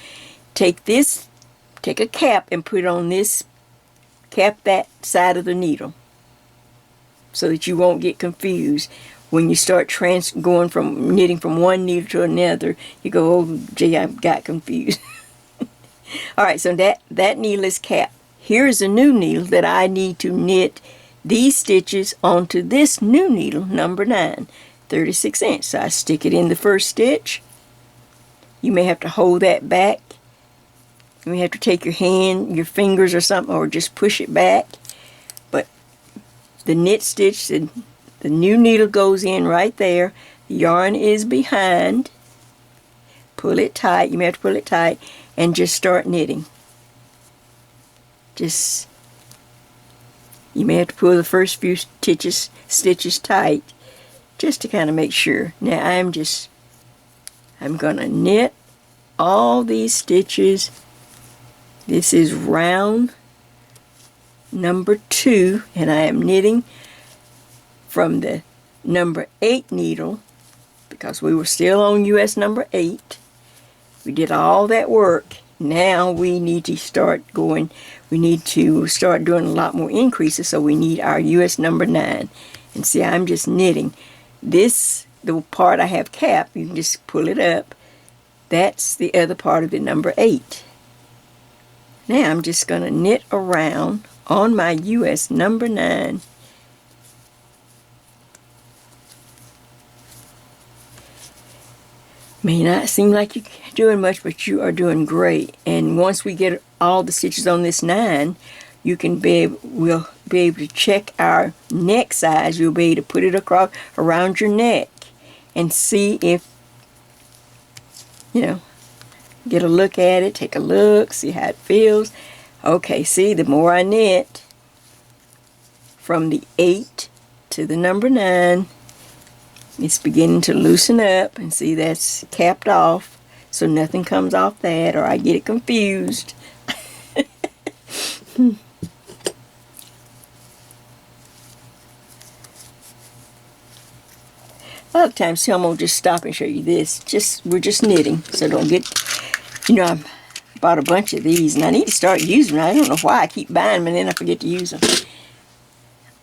Take a cap and put it on this, cap that side of the needle so that you won't get confused. When you start going from knitting from one needle to another, you go, oh gee, I got confused. Alright, so that needle is capped. Here's a new needle that I need to knit these stitches onto this new needle, number 9, 36 inch. So I stick it in the first stitch. You may have to hold that back. You may have to take your hand, your fingers or something, or just push it back. But the knit stitch, the new needle goes in right there. The yarn is behind. Pull it tight. You may have to pull it tight and just start knitting. You may have to pull the first few stitches tight just to kind of make sure. Now I'm going to knit all these stitches. This is round number 2, and I am knitting from the number 8 needle because we were still on US number 8. We did all that work. Now we need to start going. We need to start doing a lot more increases, so we need our US number 9. And see, I'm just knitting. This, the part I have capped, you can just pull it up. That's the other part of the number 8. Now I'm just going to knit around on my US number 9. May not seem like you're doing much, but you are doing great. And once we get all the stitches on this 9, we'll be able to check our neck size. You'll be able to put it across around your neck and see if, get a look at it, take a look, see how it feels. Okay, see, the more I knit from the 8 to the number 9, it's beginning to loosen up, and see that's capped off so nothing comes off that or I get it confused. A lot of times I'm going to just stop and show you this. We're just knitting, so don't get, I bought a bunch of these and I need to start using them. I don't know why I keep buying them and then I forget to use them.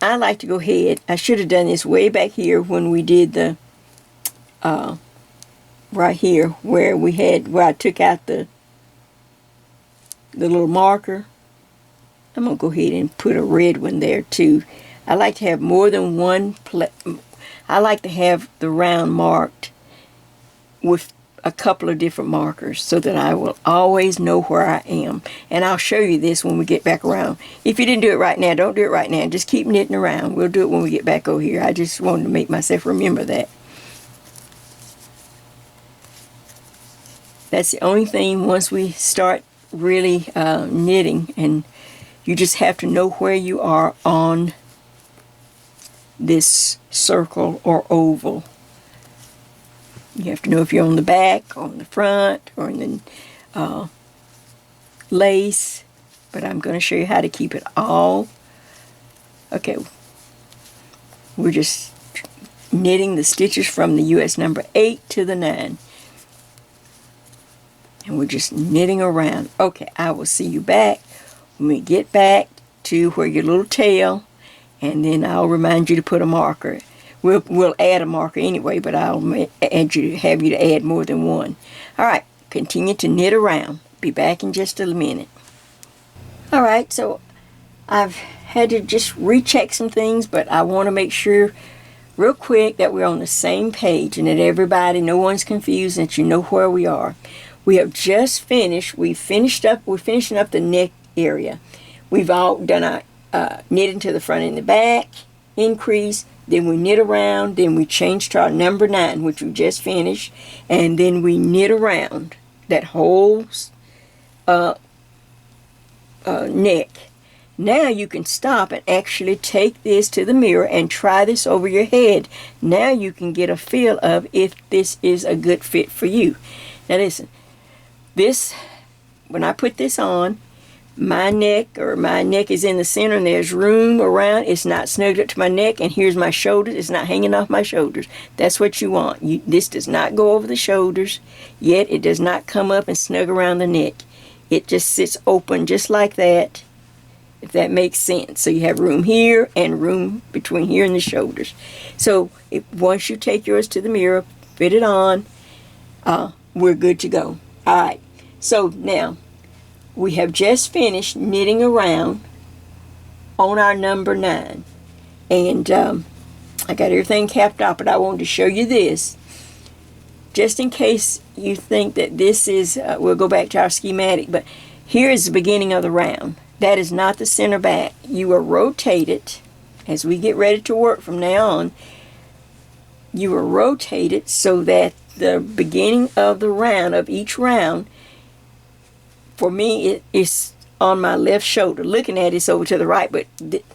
I like to go ahead, I should have done this way back here when we did the, right here where I took out the little marker. I'm going to go ahead and put a red one there too. I like to have more than one I like to have the round marked with a couple of different markers so that I will always know where I am. And I'll show you this when we get back around. If you didn't do it right now, don't do it right now. Just keep knitting around. We'll do it when we get back over here. I just wanted to make myself remember that. That's the only thing once we start really knitting, and you just have to know where you are on this circle or oval. You have to know if you're on the back or on the front or in the lace, but I'm going to show you how to keep it all. Okay, we're just knitting the stitches from the US number 8 to the 9. And we're just knitting around. Okay, I will see you back when we get back to where your little tail, and then I'll remind you to put a marker. We'll add a marker anyway, but I'll have you to add more than one. All right, continue to knit around. Be back in just a minute. All right, so I've had to just recheck some things, but I want to make sure real quick that we're on the same page and that no one's confused, and that you know where we are. We have just finished. We're finishing up the neck area. We've all done our knitting to the front and the back, increase, then we knit around, then we change to our number 9, which we just finished, and then we knit around that whole neck. Now you can stop and actually take this to the mirror and try this over your head. Now you can get a feel of if this is a good fit for you. Now listen, when I put this on, my neck is in the center and there's room around. It's not snugged up to my neck, and here's my shoulders. It's not hanging off my shoulders. That's what you want. This does not go over the shoulders, yet it does not come up and snug around the neck. It just sits open just like that, if that makes sense. So you have room here and room between here and the shoulders. So once you take yours to the mirror, fit it on, we're good to go. All right. So now, we have just finished knitting around on our number 9. And I got everything capped off, but I wanted to show you this. Just in case you think that this is, we'll go back to our schematic, but here is the beginning of the round. That is not the center back. You will rotate it as we get ready to work from now on. You will rotate it so that the beginning of the round, of each round, for me, it is on my left shoulder. Looking at it's over to the right, but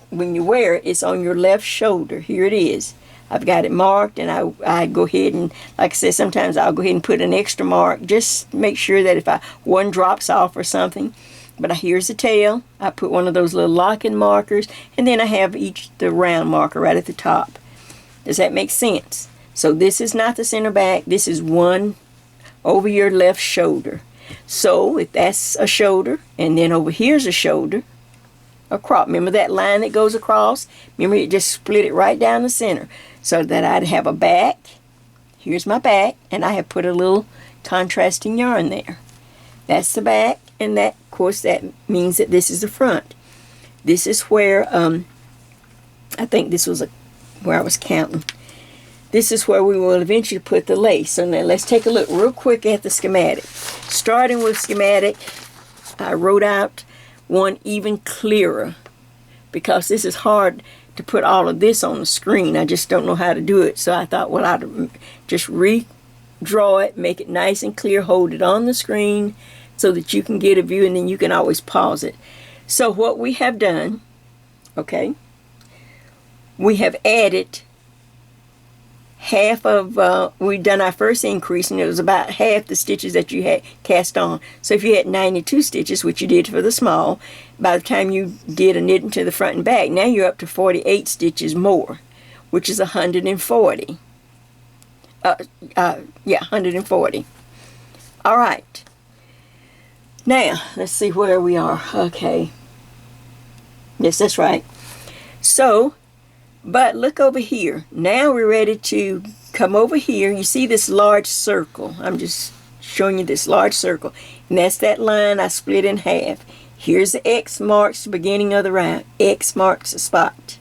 when you wear it, it's on your left shoulder. Here it is. I've got it marked, and I go ahead and, like I said, sometimes I'll go ahead and put an extra mark. Just make sure that if one drops off or something. But here's the tail. I put one of those little locking markers, and then I have the round marker right at the top. Does that make sense? So this is not the center back. This is one over your left shoulder. So if that's a shoulder, and then over here's a shoulder, across. Remember that line that goes across? Remember, it just split it right down the center, so that I'd have a back. Here's my back, and I have put a little contrasting yarn there. That's the back, and that, of course, that means that this is the front. This is where, I think this was where I was counting. this is where we will eventually put the lace. So now let's take a look real quick at the schematic. Starting with schematic, I wrote out one even clearer because this is hard to put all of this on the screen. I just don't know how to do it. So I thought, well, I'd just redraw it, make it nice and clear, hold it on the screen so that you can get a view, and then you can always pause it. So what we have done, okay, we have added half of, we've done our first increase, and it was about half the stitches that you had cast on. So if you had 92 stitches, which you did for the small, by the time you did a knit into the front and back, now you're up to 48 stitches more, which is 140. Yeah, 140. All right. Now, let's see where we are. Okay. Yes, that's right. So, but look over here. Now we're ready to come over here. You see this large circle. I'm just showing you this large circle. And that's that line I split in half. Here's the X marks the beginning of the round. X marks the spot.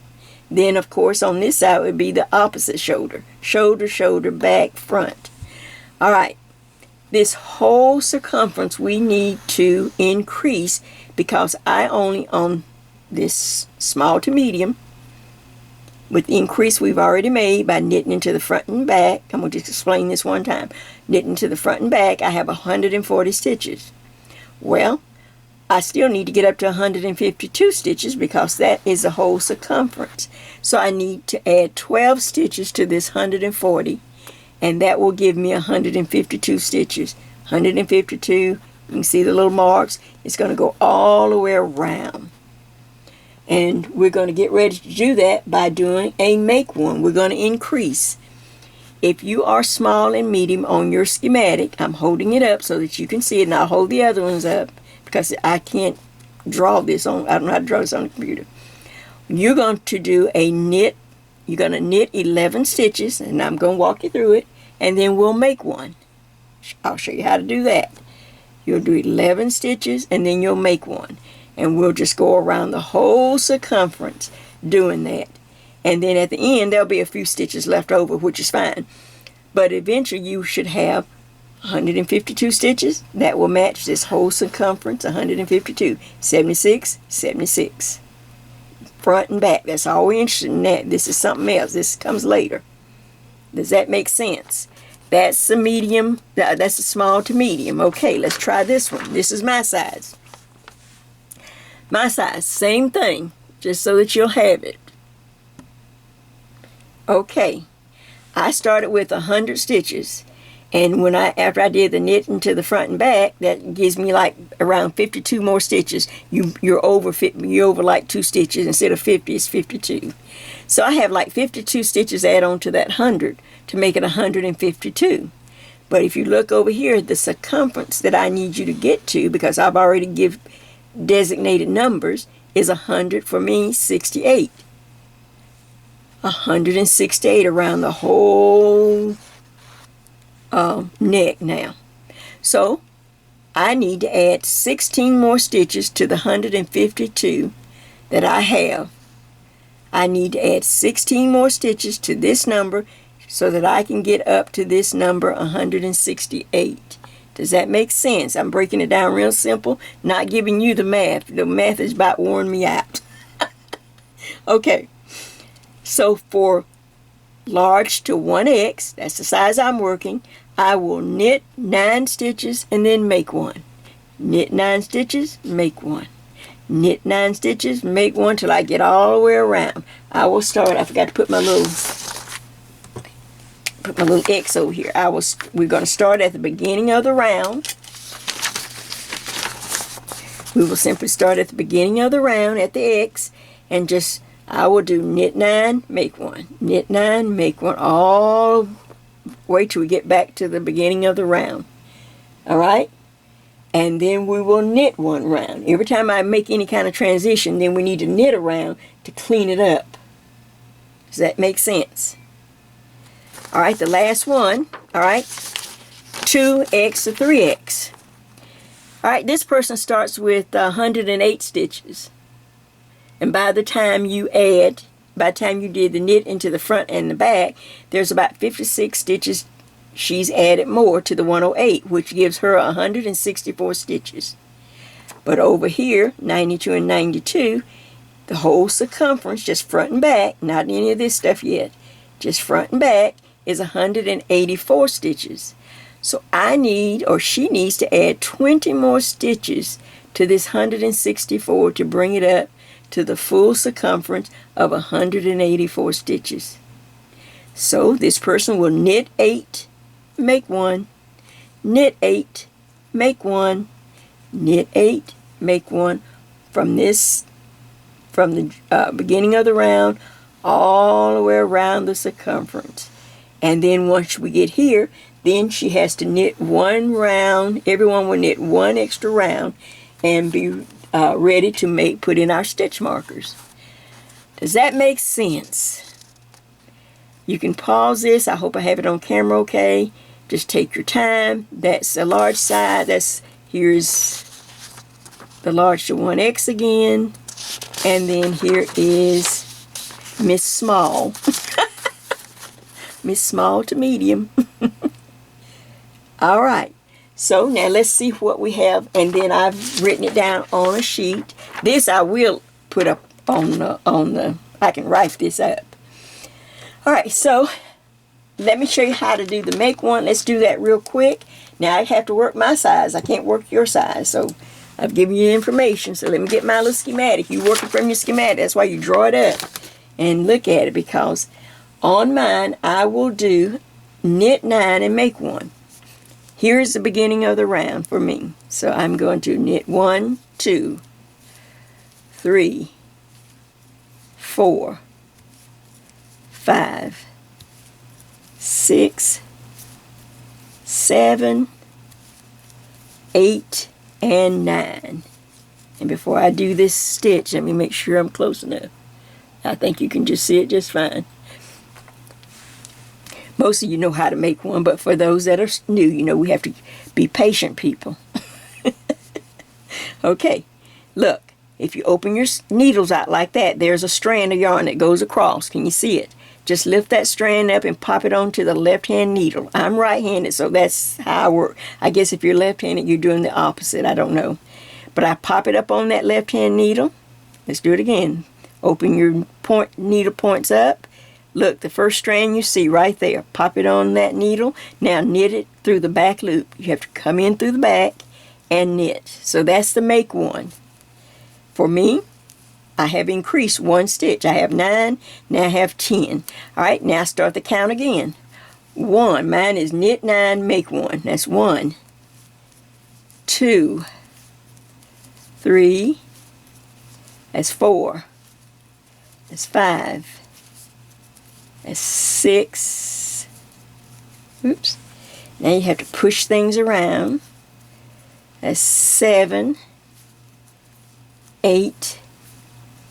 Then, of course, on this side would be the opposite shoulder. Shoulder, shoulder, back, front. All right. This whole circumference we need to increase because I only on this small to medium, with the increase we've already made by knitting into the front and back, I'm going to just explain this one time. Knitting to the front and back, I have 140 stitches. Well, I still need to get up to 152 stitches because that is the whole circumference. So I need to add 12 stitches to this 140, and that will give me 152 stitches. 152, you can see the little marks. It's going to go all the way around. And we're going to get ready to do that by doing a make one. We're going to increase. If you are small and medium on your schematic, I'm holding it up so that you can see it, and I'll hold the other ones up because I can't draw this on, I don't know how to draw this on the computer. You're going to do a knit. You're going to knit 11 stitches, and I'm going to walk you through it, and then we'll make one. I'll show you how to do that. You'll do 11 stitches, and then you'll make one. And we'll just go around the whole circumference doing that. And then at the end, there'll be a few stitches left over, which is fine. But eventually, you should have 152 stitches. That will match this whole circumference, 152. 76, 76. Front and back. That's all we're interested in that. This is something else. This comes later. Does that make sense? That's the medium. That's the small to medium. Okay, let's try this one. This is my size. My size, same thing, just so that you'll have it. Okay, I started with 100 stitches, and when after I did the knit into the front and back, that gives me like around 52 more stitches. You're over like 2 stitches. Instead of 50, it's 52. So I have like 52 stitches add on to that 100 to make it 152. But if you look over here, the circumference that I need you to get to, because I've already designated numbers, is 100 for me, 68. 168 around the whole neck now. So I need to add 16 more stitches to the 152 that I have. I need to add 16 more stitches to this number so that I can get up to this number, 168. Does that make sense? I'm breaking it down real simple, not giving you the math. The math is about worn me out. Okay, so for large to 1X, that's the size I'm working, I will knit 9 stitches and then make one. Knit 9 stitches, make one. Knit 9 stitches, make one till I get all the way around. I will start, I forgot to put my little X over here. We're going to start at the beginning of the round. We will simply start at the beginning of the round at the X, and I will do knit 9, make one. Knit 9, make one, all the way till we get back to the beginning of the round. All right? And then we will knit one round. Every time I make any kind of transition, then we need to knit around to clean it up. Does that make sense? All right, the last one, all right, 2X to 3X. All right, this person starts with 108 stitches. And by the time you add by the time you did the knit into the front and the back, there's about 56 stitches. She's added more to the 108, which gives her 164 stitches. But over here, 92 and 92, the whole circumference, just front and back, not any of this stuff yet, just front and back, is 184 stitches. So I need, or she needs to add 20 more stitches to this 164 to bring it up to the full circumference of 184 stitches. So this person will knit 8, make 1, knit 8, make 1, knit 8, make 1 from the beginning of the round all the way around the circumference. And then once we get here, then she has to knit 1 round. Everyone will knit 1 extra round and be ready to put in our stitch markers. Does that make sense? You can pause this. I hope I have it on camera okay. Just take your time. That's a large size. Here's the large to 1X again. And then here is Miss Small. Miss Small to medium. All right. So now let's see what we have. And then I've written it down on a sheet. This I will put up on the I can write this up. All right, so let me show you how to do the make one. Let's do that real quick. Now I have to work my size. I can't work your size. So I've given you information. So let me get my little schematic. You're working from your schematic. That's why you draw it up and look at it, because on mine I will do knit 9 and make 1. Here's the beginning of the round for me. So I'm going to knit 1, 2, 3, 4, 5, 6, 7, 8, and 9. And before I do this stitch, let me make sure I'm close enough. I think you can just see it just fine. Most of you know how to make one, but for those that are new, you know we have to be patient people. Okay, look, if you open your needles out like that, there's a strand of yarn that goes across. Can you see it? Just lift that strand up and pop it onto the left-hand needle. I'm right-handed, so that's how I work. I guess if you're left-handed, you're doing the opposite. I don't know. But I pop it up on that left-hand needle. Let's do it again. Open your needle points up. Look, the first strand you see right there. Pop it on that needle. Now knit it through the back loop. You have to come in through the back and knit. So that's the make one. For me, I have increased 1 stitch. I have 9, now I have 10. All right, now start the count again. 1, mine is knit 9, make 1. That's 1, 2, 3, that's 4, that's 5, that's 6. Oops. Now you have to push things around. That's 7, 8,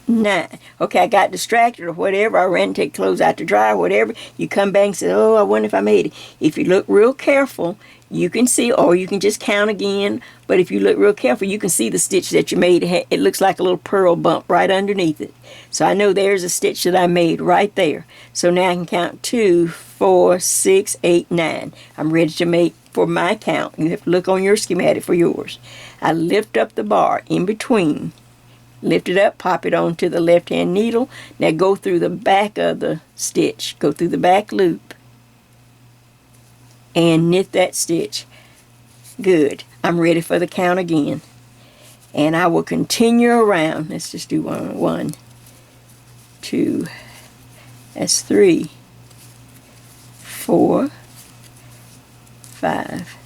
9. Okay, I got distracted or whatever. I ran to take clothes out to dry or whatever. You come back and say, oh, I wonder if I made it. If you look real careful, you can see, or you can just count again. But if you look real careful, you can see the stitch that you made. It looks like a little purl bump right underneath it. So I know there's a stitch that I made right there. So now I can count 2, 4, 6, 8, 9. I'm ready to make for my count. You have to look on your schematic for yours. I lift up the bar in between. Lift it up, pop it onto the left-hand needle. Now go through the back of the stitch. Go through the back loop. And knit that stitch. Good. I'm ready for the count again. And I will continue around. Let's just do 1, 1, 2, that's 3, 4, 5,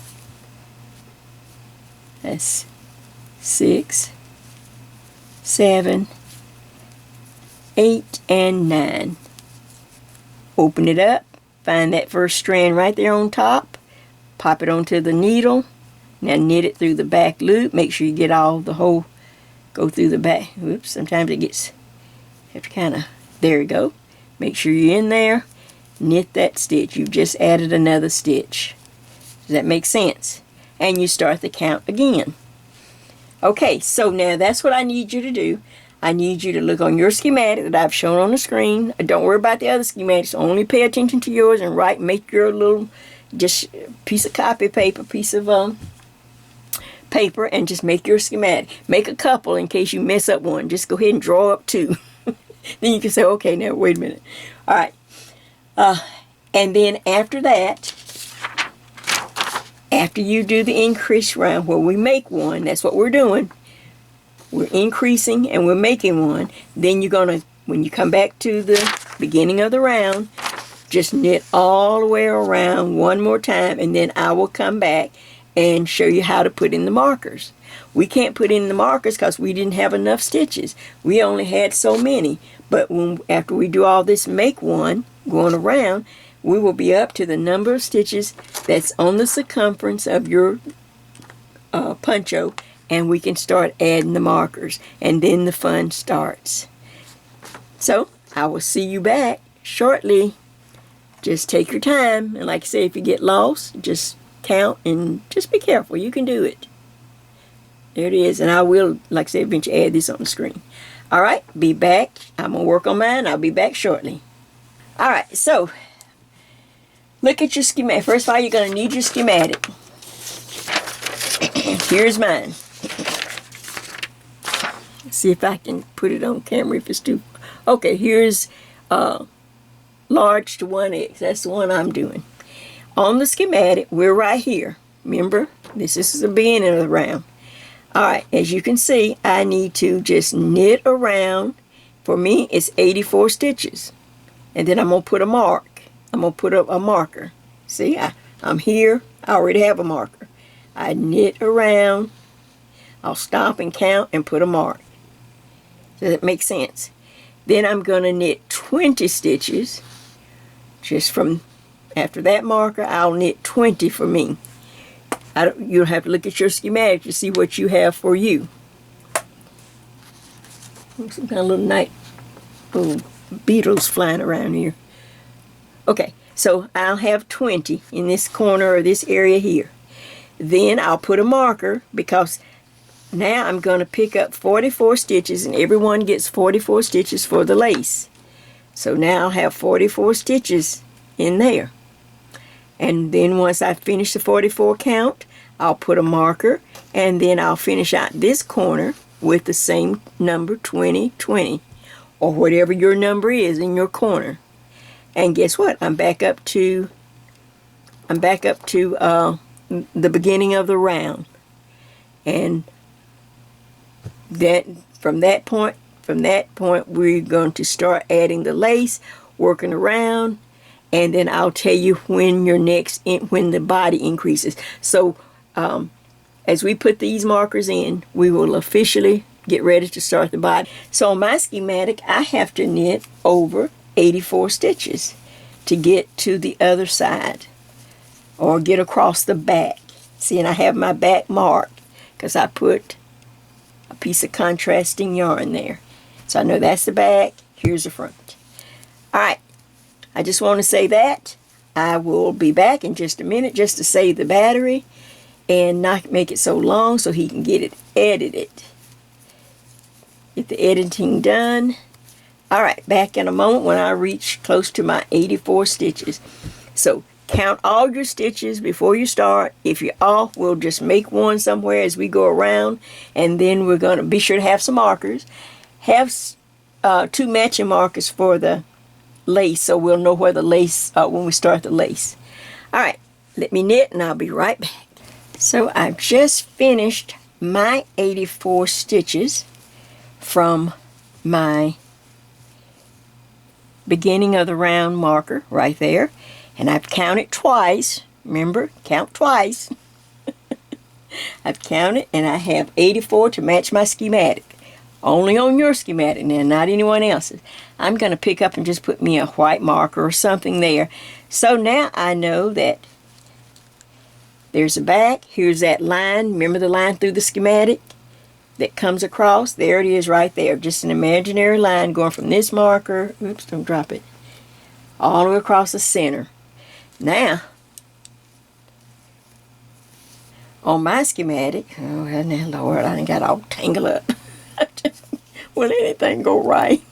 that's 6, 7, 8, and 9. Open it up. Find that first strand right there on top. Pop it onto the needle. Now knit it through the back loop. Make sure you get all the whole, go through the back. Whoops, sometimes it gets, have to kind of, there you go. Make sure you're in there. Knit that stitch. You've just added another stitch. Does that make sense? And you start the count again. Okay, so now that's what I need you to do. I need you to look on your schematic that I've shown on the screen. Don't worry about the other schematics. Only pay attention to yours and make your little, just piece of copy paper, piece of paper, and just make your schematic. Make a couple in case you mess up one. Just go ahead and draw up two. Then you can say, okay, now wait a minute. All right. And then after that, after you do the increase round where we make one, that's what we're doing. We're increasing and we're making one. Then you're going to, when you come back to the beginning of the round, just knit all the way around one more time, and then I will come back and show you how to put in the markers. We can't put in the markers because we didn't have enough stitches. We only had so many. But after we do all this make one, going around, we will be up to the number of stitches that's on the circumference of your poncho, and we can start adding the markers, and then the fun starts. So I will see you back shortly. Just take your time, and like I say, if you get lost, just count and just be careful. You can do it. There it is, and I will, like I say, eventually add this on the screen. All right, be back. I'm going to work on mine. I'll be back shortly. All right, so look at your schematic. First of all, you're going to need your schematic. Here's mine. See if I can put it on camera if it's too... Okay, here's large to 1X. That's the one I'm doing. On the schematic, we're right here. Remember, this is the beginning of the round. Alright, as you can see, I need to just knit around. For me, it's 84 stitches. And then I'm going to put a mark. I'm going to put up a marker. See, I'm here. I already have a marker. I knit around. I'll stop and count and put a mark. Does that make sense? Then I'm going to knit 20 stitches. Just from after that marker, I'll knit 20 for me. You'll have to look at your schematic to see what you have for you. Some kind of little beetles flying around here. Okay, so I'll have 20 in this corner or this area here. Then I'll put a marker because now I'm going to pick up 44 stitches, and everyone gets 44 stitches for the lace. So now I'll have 44 stitches in there. And then once I finish the 44 count, I'll put a marker, and then I'll finish out this corner with the same number, 20, 20, or whatever your number is in your corner. And guess what? I'm back up to the beginning of the round. And that from that point we're going to start adding the lace, working around. And then I'll tell you when when the body increases. So as we put these markers in, we will officially get ready to start the body. So on my schematic, I have to knit over 84 stitches to get to the other side or get across the back. See, and I have my back marked because I put a piece of contrasting yarn there. So I know that's the back. Here's the front. All right. I just want to say that. I will be back in just a minute just to save the battery and not make it so long so he can get it edited. Get the editing done. Alright, back in a moment when I reach close to my 84 stitches. So count all your stitches before you start. If you're off, we'll just make one somewhere as we go around, and then we're going to be sure to have some markers. Have 2 matching markers for the lace, so we'll know where the lace when we start the lace. Alright, let me knit and I'll be right back. So I've just finished my 84 stitches from my beginning of the round marker right there, and I've counted twice. Remember, count twice. I've counted and I have 84 to match my schematic. Only on your schematic now, not anyone else's. I'm going to pick up and just put me a white marker or something there. So now I know that there's a back. Here's that line. Remember the line through the schematic that comes across? There it is right there. Just an imaginary line going from this marker. Oops, don't drop it. All the way across the center. Now, on my schematic, oh now Lord, I done got all tangled up. Will anything go right?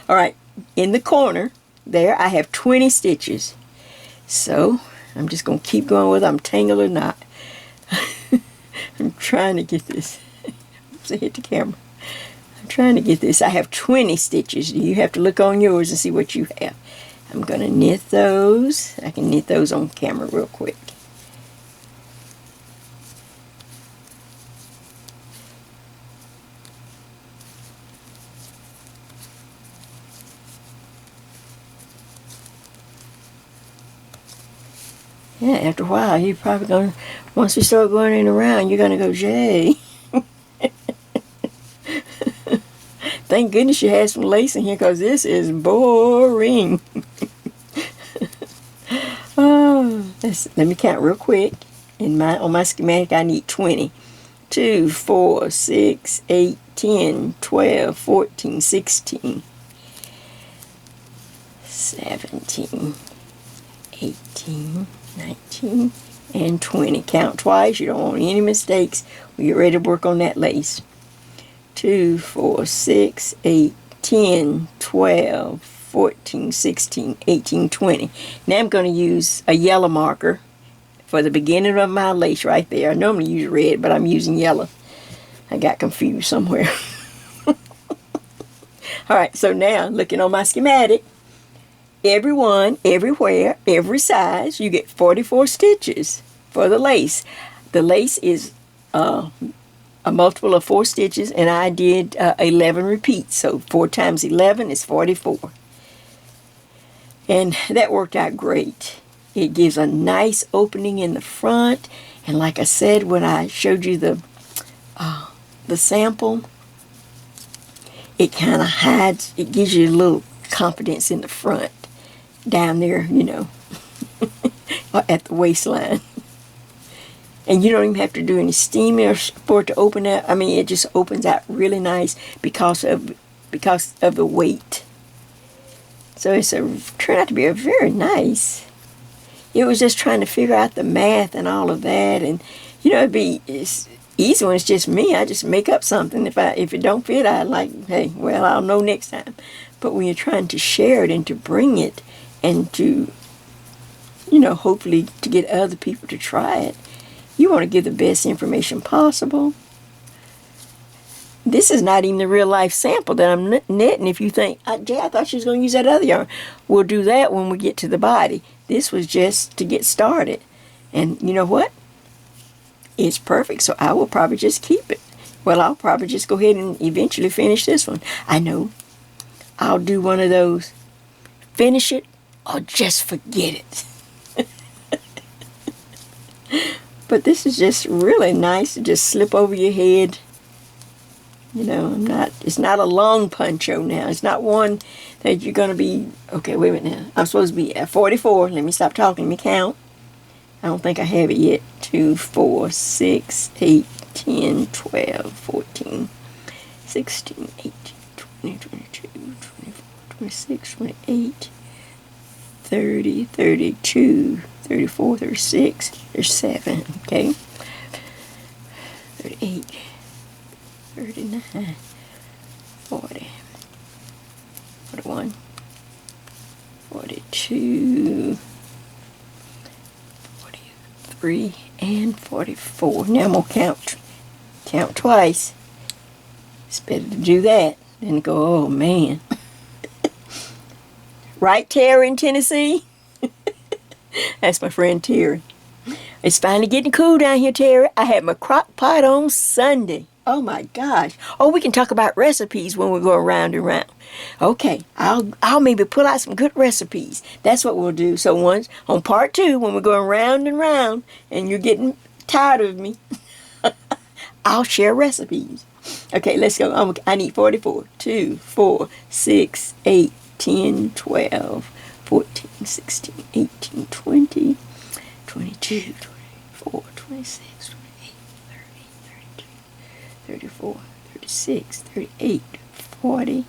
All right, in the corner there I have 20 stitches. So I'm just going to keep going whether I'm tangled or not. I'm trying to get this. Oops, I hit the camera. I'm trying to get this. I have 20 stitches. You have to look on yours and see what you have. I'm going to knit those. I can knit those on camera real quick. Yeah, after a while, you're probably going to, once we start going around, you're going to go, Jay. Thank goodness you had some lace in here because this is boring. Oh, let me count real quick. On my schematic, I need 20. 2, 4, 6, 8, 10, 12, 14, 16, 17, 18, 19, and 20. Count twice. You don't want any mistakes when you're ready to work on that lace. 2, 4, 6, 8, 10, 12, 14, 16, 18, 20. Now I'm going to use a yellow marker for the beginning of my lace right there. I normally use red, but I'm using yellow. I got confused somewhere. Alright, so now looking on my schematic, everyone, everywhere, every size, you get 44 stitches for the lace. The lace is a multiple of 4 stitches, and I did 11 repeats. So 4 times 11 is 44. And that worked out great. It gives a nice opening in the front. And like I said when I showed you the sample, it kind of hides, it gives you a little confidence in the front. Down there, you know, at the waistline. And you don't even have to do any steaming for it to open up. I mean, it just opens out really nice because of the weight. So it's turned out to be a very nice. It was just trying to figure out the math and all of that, and you know, it's easy when it's just me. I just make up something. If it don't fit, I like, hey, well, I'll know next time. But when you're trying to share it and to bring it and to, you know, hopefully to get other people to try it, you want to give the best information possible. This is not even the real life sample that I'm knitting. If you think, Jay, I thought she was going to use that other yarn. We'll do that when we get to the body. This was just to get started. And you know what? It's perfect, so I will probably just keep it. Well, I'll probably just go ahead and eventually finish this one. I know. I'll do one of those. Finish it or just forget it. But this is just really nice to just slip over your head. You know, it's not a long poncho now. It's not one that you're going to be, okay, wait a minute now. I'm supposed to be at 44. Let me stop talking. Let me count. I don't think I have it yet. 2, 4, 6, 8, 10, 12, 14, 16, 18, 20, 22, 24, 26, 28, 30, 32, 34, 36, 37, okay? 38, 39, 40, 41, 42, 43, and 44. Now I'm going to count twice. It's better to do that than to go, oh man. Right, Terry in Tennessee? That's my friend Terry. It's finally getting cool down here, Terry. I had my crock pot on Sunday. Oh my gosh. Oh, we can talk about recipes when we go around and round. Okay, I'll maybe pull out some good recipes. That's what we'll do. So once on part 2, when we're going round and round and you're getting tired of me, I'll share recipes. Okay, let's go. I need 44. 2, 4, 6, 8, 10, 12, 14, 16, 18, 20, 22, 24, 26, 28, 30, 32, 34, 36, 38, 40,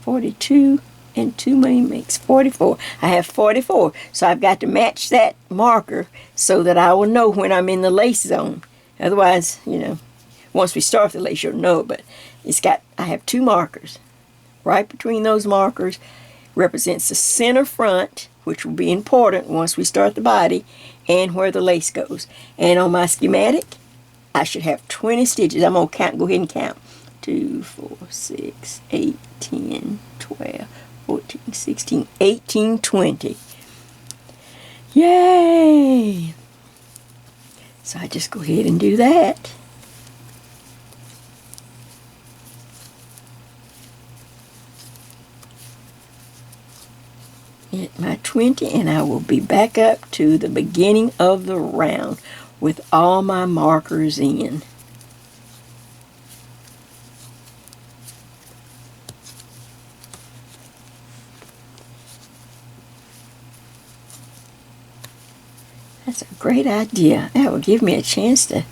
42, and 2 more makes 44. I have 44, so I've got to match that marker so that I will know when I'm in the lace zone. Otherwise, you know, once we start the lace, you'll know, but I have 2 markers. Right between those markers represents the center front, which will be important once we start the body, and where the lace goes. And on my schematic, I should have 20 stitches. I'm going to go ahead and count. 2, 4, 6, 8, 10, 12, 14, 16, 18, 20. Yay! So I just go ahead and do that. Hit my 20, and I will be back up to the beginning of the round with all my markers in. That's a great idea. That will give me a chance to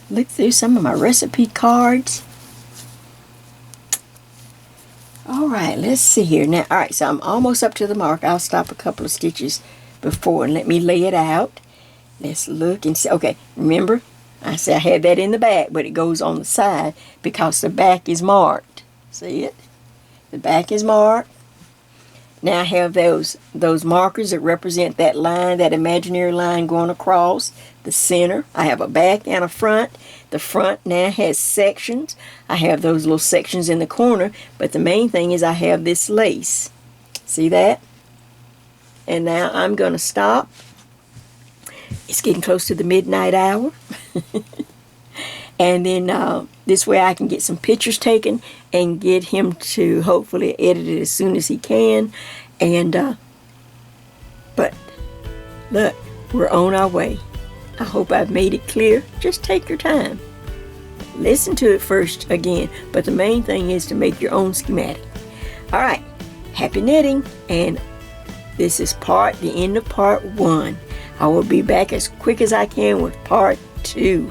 look through some of my recipe cards. All right, let's see here. Now, all right, so I'm almost up to the mark. I'll stop a couple of stitches before and let me lay it out. Let's look and see. Okay, remember, I said I had that in the back, but it goes on the side because the back is marked. See it? The back is marked. Now I have those markers that represent that line, that imaginary line going across the center. I have a back and a front. The front now has sections. I have those little sections in the corner, but the main thing is I have this lace. See that? And now I'm going to stop. It's getting close to the midnight hour. And then this way I can get some pictures taken and get him to hopefully edit it as soon as he can. And but look, we're on our way. I hope I've made it clear. Just take your time. Listen to it first again, but the main thing is to make your own schematic. All right, happy knitting, and this is the end of part 1. I will be back as quick as I can with part 2.